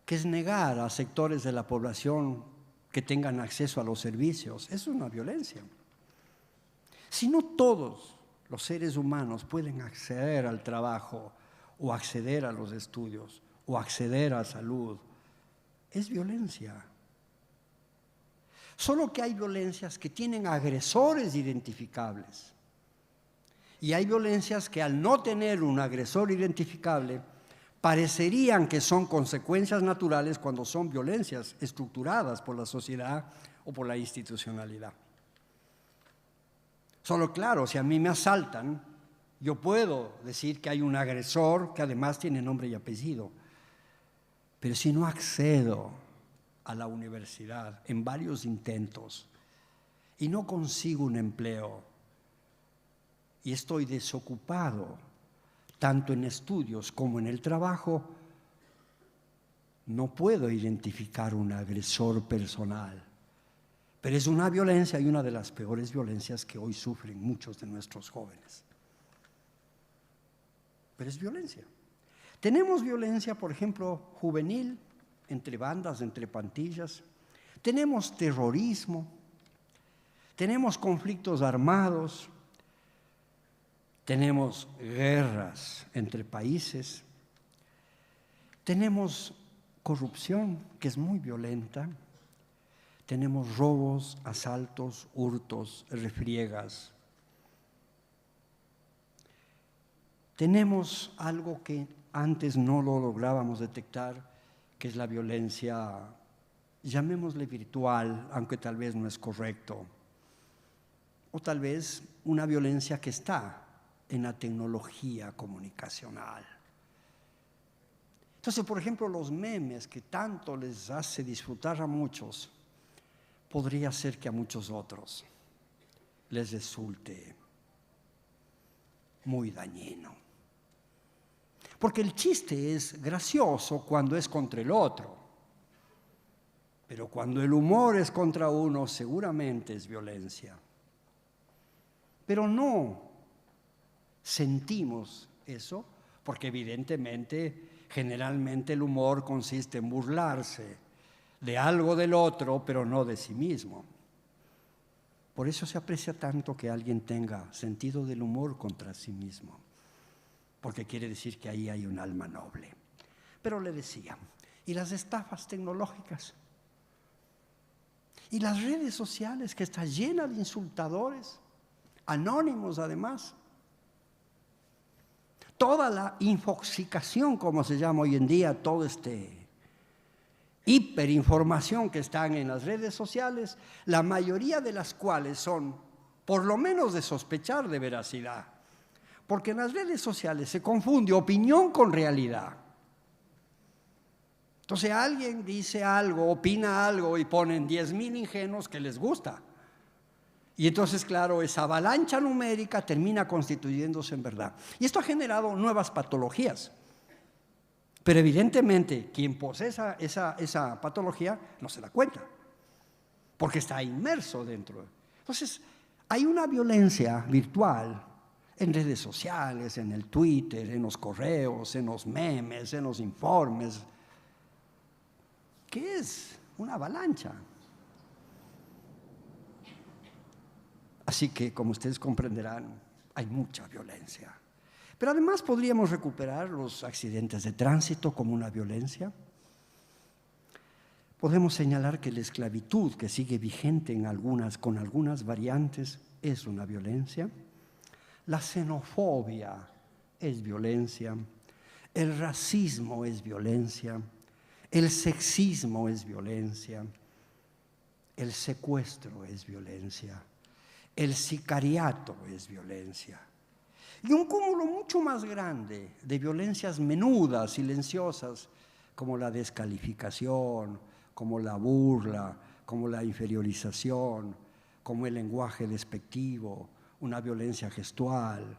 que es negar a sectores de la población que tengan acceso a los servicios. Es una violencia. Si no todos los seres humanos pueden acceder al trabajo, o acceder a los estudios, o acceder a salud, es violencia. Solo que hay violencias que tienen agresores identificables. Y hay violencias que al no tener un agresor identificable, parecerían que son consecuencias naturales cuando son violencias estructuradas por la sociedad o por la institucionalidad. Solo claro, si a mí me asaltan, yo puedo decir que hay un agresor que además tiene nombre y apellido. Pero si no accedo a la universidad en varios intentos y no consigo un empleo y estoy desocupado, tanto en estudios como en el trabajo, no puedo identificar un agresor personal. Pero es una violencia y una de las peores violencias que hoy sufren muchos de nuestros jóvenes. Pero es violencia. Tenemos violencia, por ejemplo, juvenil, entre bandas, entre pandillas. Tenemos terrorismo. Tenemos conflictos armados. Tenemos guerras entre países. Tenemos corrupción, que es muy violenta. Tenemos robos, asaltos, hurtos, refriegas. Tenemos algo que antes no lo lográbamos detectar, que es la violencia, llamémosle virtual, aunque tal vez no es correcto. O tal vez una violencia que está en la tecnología comunicacional. Entonces, por ejemplo, los memes que tanto les hace disfrutar a muchos, podría ser que a muchos otros les resulte muy dañino. Porque el chiste es gracioso cuando es contra el otro, pero cuando el humor es contra uno, seguramente es violencia. Pero no sentimos eso, porque evidentemente, generalmente el humor consiste en burlarse de algo del otro, pero no de sí mismo. Por eso se aprecia tanto que alguien tenga sentido del humor contra sí mismo, porque quiere decir que ahí hay un alma noble. Pero le decía, ¿y las estafas tecnológicas? ¿Y las redes sociales que están llenas de insultadores? anónimos además. Toda la infoxicación, como se llama hoy en día, todo hiperinformación que están en las redes sociales, la mayoría de las cuales son, por lo menos de sospechar de veracidad, porque en las redes sociales se confunde opinión con realidad. Entonces alguien dice algo, opina algo y ponen 10,000 ingenuos que les gusta. Y entonces, claro, esa avalancha numérica termina constituyéndose en verdad. Y esto ha generado nuevas patologías. Pero evidentemente, quien posee esa patología no se da cuenta, porque está inmerso dentro. Entonces, hay una violencia virtual en redes sociales, en el Twitter, en los correos, en los memes, en los informes, que es una avalancha. Así que, como ustedes comprenderán, hay mucha violencia. Pero además podríamos recuperar los accidentes de tránsito como una violencia. Podemos señalar que la esclavitud, que sigue vigente con algunas variantes, es una violencia. La xenofobia es violencia. El racismo es violencia. El sexismo es violencia. El secuestro es violencia. El sicariato es violencia. Y un cúmulo mucho más grande de violencias menudas, silenciosas, como la descalificación, como la burla, como la inferiorización, como el lenguaje despectivo, una violencia gestual.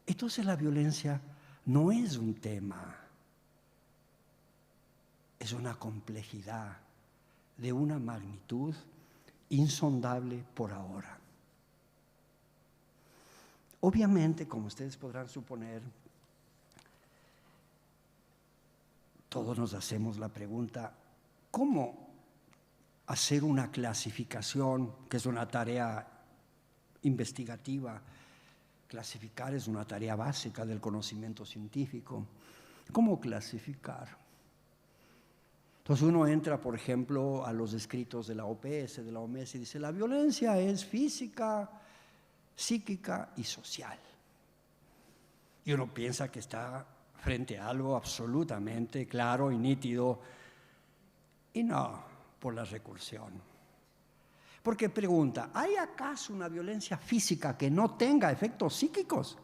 Entonces la violencia no es un tema, es una complejidad de una magnitud insondable por ahora. Obviamente, como ustedes podrán suponer, todos nos hacemos la pregunta, ¿cómo hacer una clasificación, que es una tarea investigativa? Clasificar es una tarea básica del conocimiento científico. ¿Cómo clasificar? Entonces uno entra, por ejemplo, a los escritos de la OPS, de la OMS, y dice, la violencia es física, psíquica y social. Y uno piensa que está frente a algo absolutamente claro y nítido, y no, por la recursión. Porque pregunta, ¿hay acaso una violencia física que no tenga efectos psíquicos?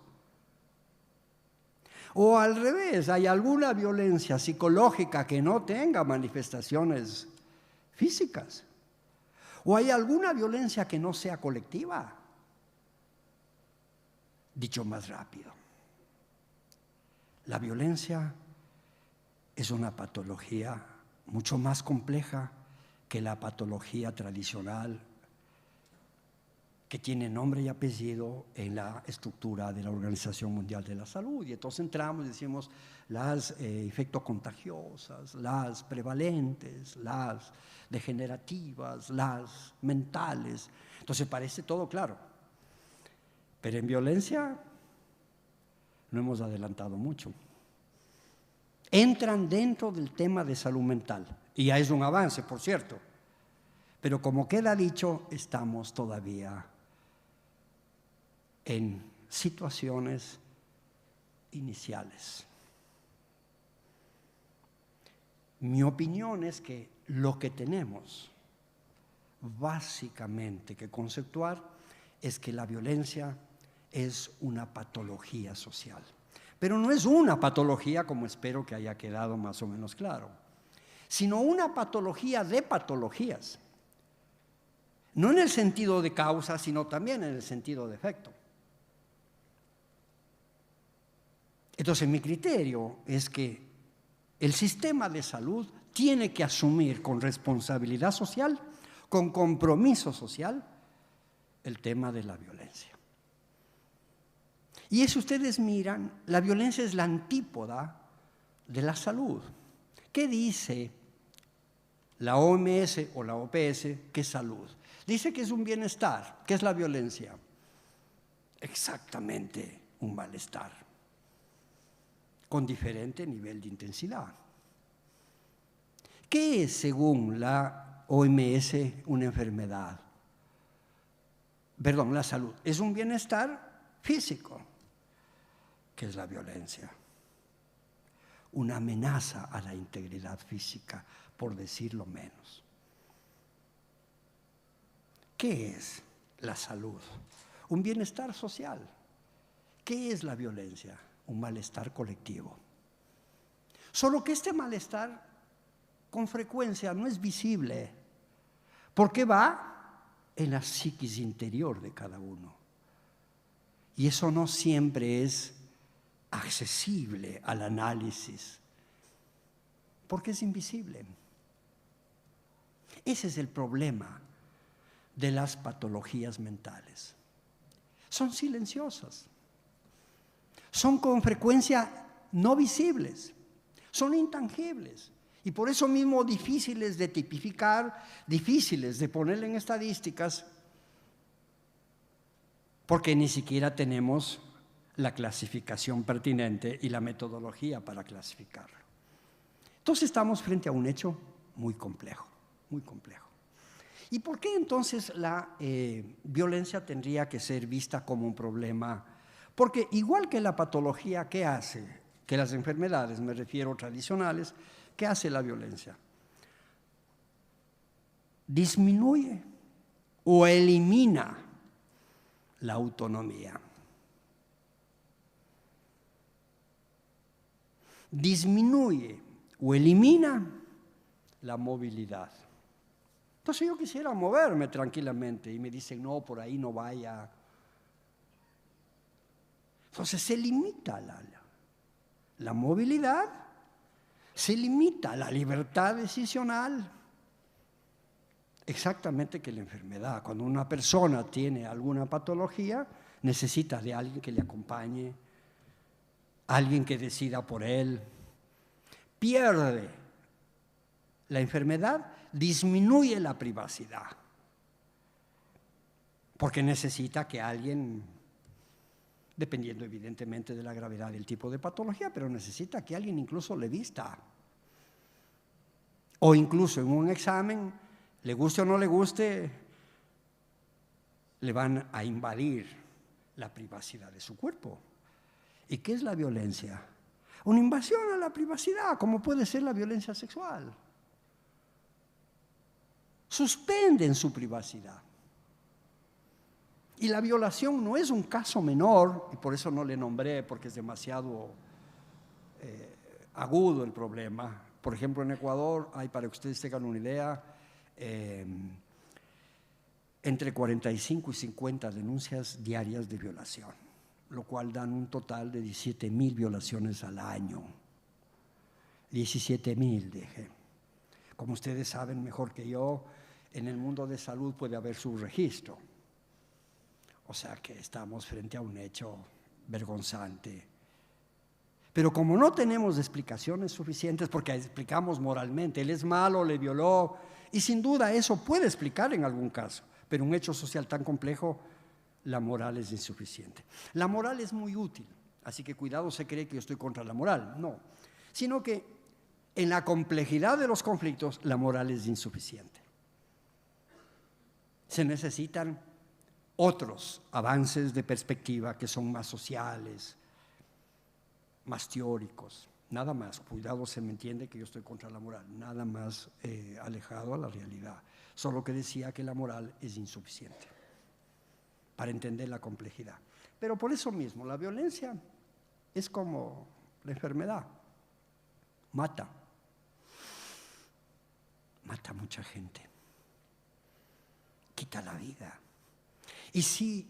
O al revés, ¿hay alguna violencia psicológica que no tenga manifestaciones físicas? ¿O hay alguna violencia que no sea colectiva? Dicho más rápido, la violencia es una patología mucho más compleja que la patología tradicional que tiene nombre y apellido en la estructura de la Organización Mundial de la Salud. Y entonces entramos y decimos las infectocontagiosas, las prevalentes, las degenerativas, las mentales. Entonces parece todo claro. Pero en violencia no hemos adelantado mucho. Entran dentro del tema de salud mental. Y ya es un avance, por cierto. Pero como queda dicho, estamos todavía en situaciones iniciales. Mi opinión es que lo que tenemos básicamente que conceptuar es que la violencia es una patología social. Pero no es una patología, como espero que haya quedado más o menos claro, sino una patología de patologías. No en el sentido de causa, sino también en el sentido de efecto. Entonces, mi criterio es que el sistema de salud tiene que asumir con responsabilidad social, con compromiso social, el tema de la violencia. Y eso ustedes miran, la violencia es la antípoda de la salud. ¿Qué dice la OMS o la OPS? ¿Qué es salud? Dice que es un bienestar. ¿Qué es la violencia? Exactamente un malestar, con diferente nivel de intensidad. ¿Qué es, según la OMS, una enfermedad? la salud, es un bienestar físico, que es la violencia. Una amenaza a la integridad física, por decirlo menos. ¿Qué es la salud? Un bienestar social. ¿Qué es la violencia? Un malestar colectivo. Solo que este malestar con frecuencia no es visible, porque va en la psiquis interior de cada uno. Y eso no siempre es accesible al análisis, porque es invisible. Ese es el problema de las patologías mentales. Son silenciosas, son con frecuencia no visibles, son intangibles y por eso mismo difíciles de tipificar, difíciles de poner en estadísticas, porque ni siquiera tenemos la clasificación pertinente y la metodología para clasificarlo. Entonces estamos frente a un hecho muy complejo, muy complejo. ¿Y por qué entonces la violencia tendría que ser vista como un problema? Porque igual que la patología, ¿qué hace? Que las enfermedades, me refiero tradicionales, ¿qué hace la violencia? Disminuye o elimina la autonomía. Disminuye o elimina la movilidad. Entonces yo quisiera moverme tranquilamente y me dicen, no, por ahí no vaya. Entonces se limita la movilidad, se limita la libertad decisional. Exactamente que la enfermedad. Cuando una persona tiene alguna patología, necesita de alguien que le acompañe, alguien que decida por él. Pierde la enfermedad, disminuye la privacidad, porque necesita que alguien, dependiendo evidentemente de la gravedad del tipo de patología, pero necesita que alguien incluso le vista. O incluso en un examen, le guste o no le guste, le van a invadir la privacidad de su cuerpo. ¿Y qué es la violencia? Una invasión a la privacidad, como puede ser la violencia sexual. Suspenden su privacidad. Y la violación no es un caso menor, y por eso no le nombré, porque es demasiado agudo el problema. Por ejemplo, en Ecuador hay, para que ustedes tengan una idea, entre 45 y 50 denuncias diarias de violación, lo cual dan un total de 17.000 violaciones al año. 17.000, dije. Como ustedes saben mejor que yo, en el mundo de salud puede haber subregistro. O sea que estamos frente a un hecho vergonzante. Pero como no tenemos explicaciones suficientes, porque explicamos moralmente, él es malo, le violó, y sin duda eso puede explicar en algún caso, pero un hecho social tan complejo, la moral es insuficiente. La moral es muy útil, así que cuidado, se cree que yo estoy contra la moral, no, sino que en la complejidad de los conflictos, la moral es insuficiente. Se necesitan otros avances de perspectiva que son más sociales, más teóricos, nada más. Cuidado, se me entiende que yo estoy contra la moral, nada más alejado a la realidad. Solo que decía que la moral es insuficiente para entender la complejidad. Pero por eso mismo, la violencia es como la enfermedad, mata a mucha gente, quita la vida. Y si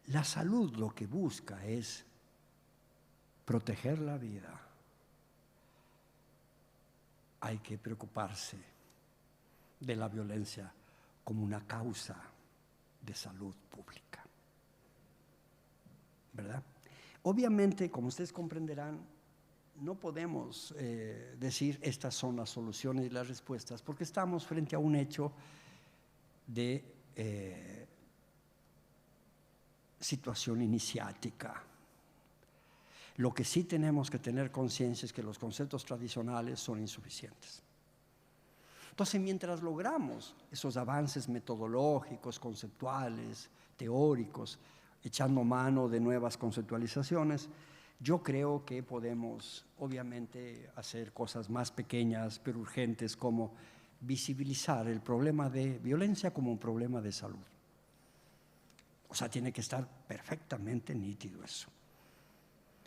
la salud lo que busca es proteger la vida, hay que preocuparse de la violencia como una causa de salud pública, ¿verdad? Obviamente, como ustedes comprenderán, no podemos decir estas son las soluciones y las respuestas, porque estamos frente a un hecho de situación iniciática. Lo que sí tenemos que tener conciencia es que los conceptos tradicionales son insuficientes. Entonces, mientras logramos esos avances metodológicos, conceptuales, teóricos, echando mano de nuevas conceptualizaciones, yo creo que podemos, obviamente, hacer cosas más pequeñas, pero urgentes, como visibilizar el problema de violencia como un problema de salud. O sea, tiene que estar perfectamente nítido eso.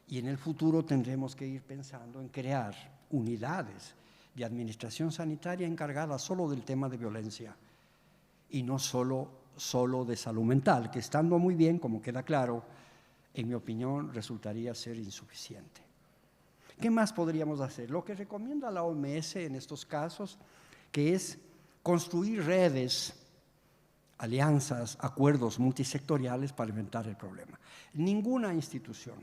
Y en el futuro tendremos que ir pensando en crear unidades de administración sanitaria encargadas solo del tema de violencia y no solo de salud mental, que estando muy bien, como queda claro, en mi opinión resultaría ser insuficiente. ¿Qué más podríamos hacer? Lo que recomienda la OMS en estos casos, que es construir redes, alianzas, acuerdos multisectoriales para enfrentar el problema. Ninguna institución,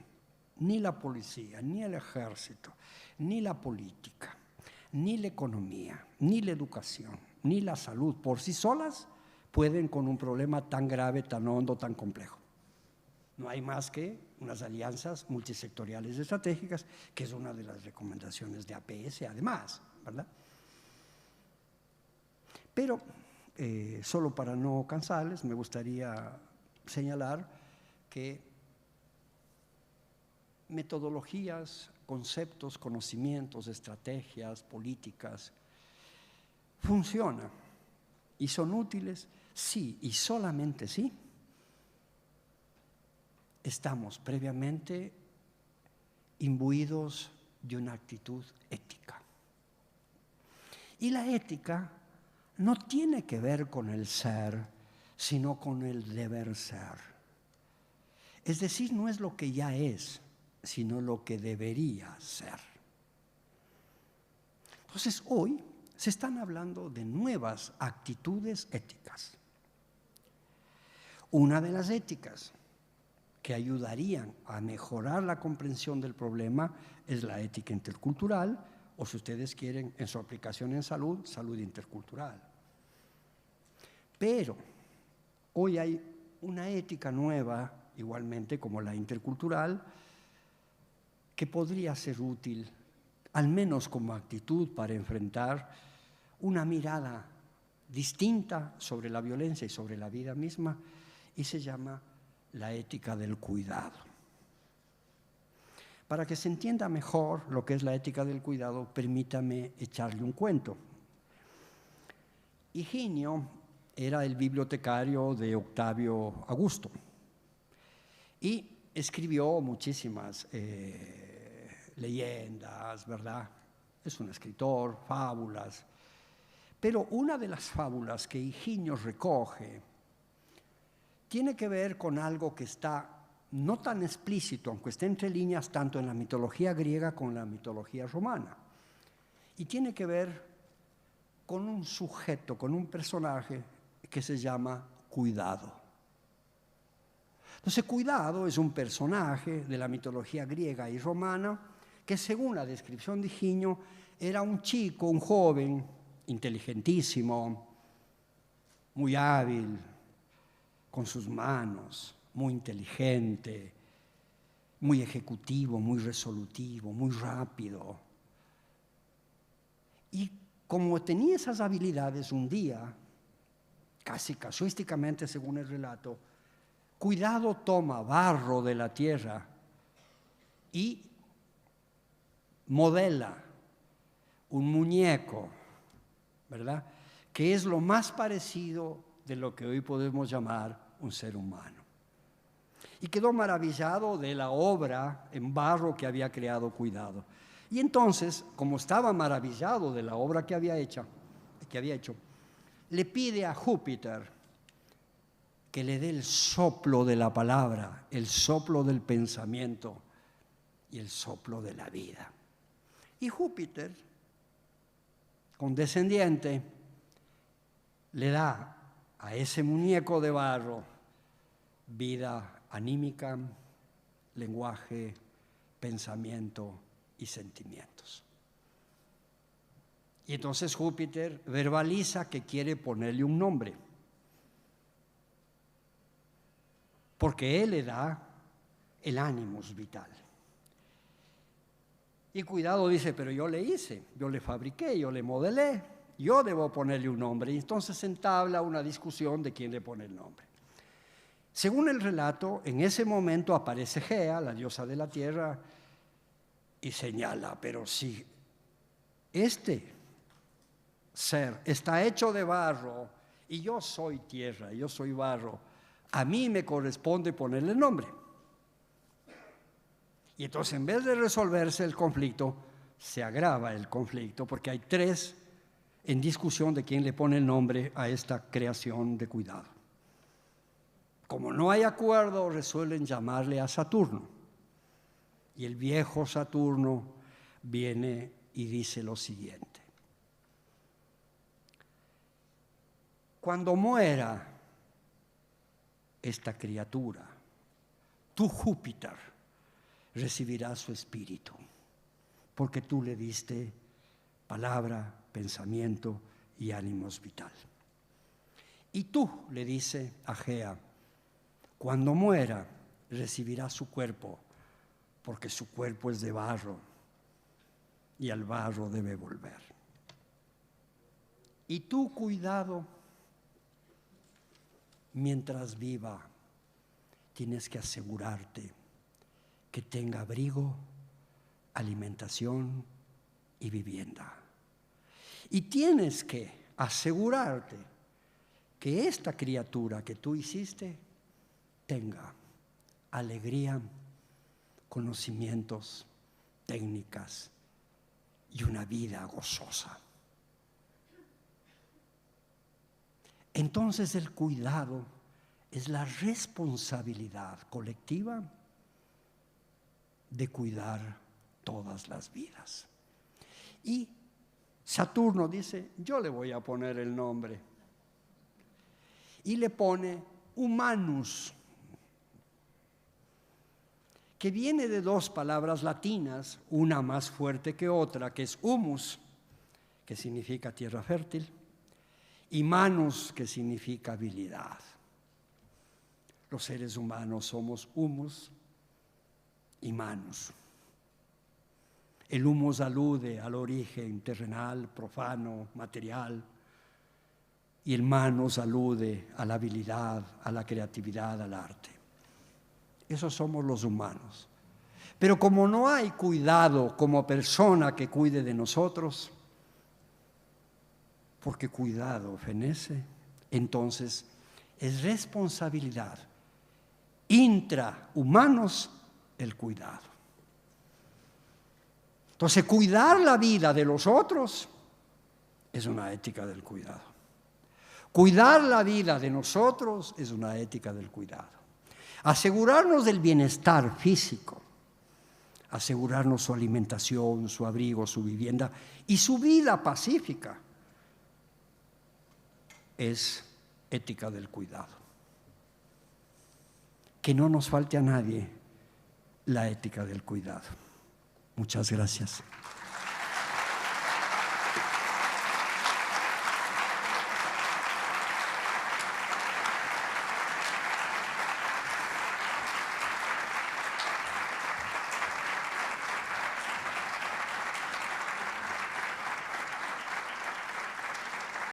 ni la policía, ni el ejército, ni la política, ni la economía, ni la educación, ni la salud por sí solas pueden con un problema tan grave, tan hondo, tan complejo. No hay más que unas alianzas multisectoriales estratégicas, que es una de las recomendaciones de APS además, ¿verdad? Pero, solo para no cansarles, me gustaría señalar que metodologías, conceptos, conocimientos, estrategias, políticas, funcionan y son útiles si y solamente si estamos previamente imbuidos de una actitud ética. Y la ética no tiene que ver con el ser, sino con el deber ser. Es decir, no es lo que ya es, sino lo que debería ser. Entonces, hoy se están hablando de nuevas actitudes éticas. Una de las éticas que ayudarían a mejorar la comprensión del problema es la ética intercultural, o si ustedes quieren, en su aplicación en salud, salud intercultural. Pero hoy hay una ética nueva, igualmente como la intercultural, que podría ser útil, al menos como actitud para enfrentar una mirada distinta sobre la violencia y sobre la vida misma, y se llama la ética del cuidado. Para que se entienda mejor lo que es la ética del cuidado, permítame echarle un cuento. Higinio era el bibliotecario de Octavio Augusto y escribió muchísimas leyendas, ¿verdad? Es un escritor, fábulas. Pero una de las fábulas que Higinio recoge tiene que ver con algo que está no tan explícito, aunque esté entre líneas, tanto en la mitología griega como en la mitología romana. Y tiene que ver con un sujeto, con un personaje que se llama Cuidado. Entonces, Cuidado es un personaje de la mitología griega y romana que, según la descripción de Higinio, era un chico, un joven, inteligentísimo, muy hábil, con sus manos, muy inteligente, muy ejecutivo, muy resolutivo, muy rápido. Y como tenía esas habilidades, un día, casi casuísticamente según el relato, Cuidado toma barro de la tierra y modela un muñeco, ¿verdad?, que es lo más parecido de lo que hoy podemos llamar un ser humano. Y quedó maravillado de la obra en barro que había creado Cuidado. Y entonces, como estaba maravillado de la obra que había hecho, le pide a Júpiter que le dé el soplo de la palabra, el soplo del pensamiento y el soplo de la vida. Y Júpiter, condescendiente, le da a ese muñeco de barro vida anímica, lenguaje, pensamiento y sentimientos. Y entonces Júpiter verbaliza que quiere ponerle un nombre, porque él le da el ánimos vital. Y Cuidado dice, pero yo le hice, yo le fabriqué, yo le modelé, yo debo ponerle un nombre. Y entonces se entabla una discusión de quién le pone el nombre. Según el relato, en ese momento aparece Gea, la diosa de la tierra, y señala, pero si este ser está hecho de barro y yo soy tierra, yo soy barro, a mí me corresponde ponerle el nombre. Y entonces, en vez de resolverse el conflicto, se agrava el conflicto, porque hay tres en discusión de quién le pone el nombre a esta creación de cuidado. Como no hay acuerdo, resuelven llamarle a Saturno. Y el viejo Saturno viene y dice lo siguiente: cuando muera esta criatura, tú, Júpiter, recibirás su espíritu, porque tú le diste palabra, pensamiento y ánimos vital. Y tú, le dice a Gea, cuando muera, recibirá su cuerpo, porque su cuerpo es de barro, y al barro debe volver. Y tú, cuidado, mientras viva, tienes que asegurarte que tenga abrigo, alimentación y vivienda. Y tienes que asegurarte que esta criatura que tú hiciste tenga alegría, conocimientos, técnicas y una vida gozosa. Entonces el cuidado es la responsabilidad colectiva de cuidar todas las vidas. Y Saturno dice, yo le voy a poner el nombre. Y le pone Humanus, que viene de dos palabras latinas, una más fuerte que otra, que es humus, que significa tierra fértil, y manus, que significa habilidad. Los seres humanos somos humus y manus. El humus alude al origen terrenal, profano, material, y el manus alude a la habilidad, a la creatividad, al arte. Esos somos los humanos. Pero como no hay cuidado como persona que cuide de nosotros, porque cuidado fenece, entonces es responsabilidad intrahumanos el cuidado. Entonces, cuidar la vida de los otros es una ética del cuidado. Cuidar la vida de nosotros es una ética del cuidado. Asegurarnos del bienestar físico, asegurarnos su alimentación, su abrigo, su vivienda y su vida pacífica es ética del cuidado. Que no nos falte a nadie la ética del cuidado. Muchas gracias.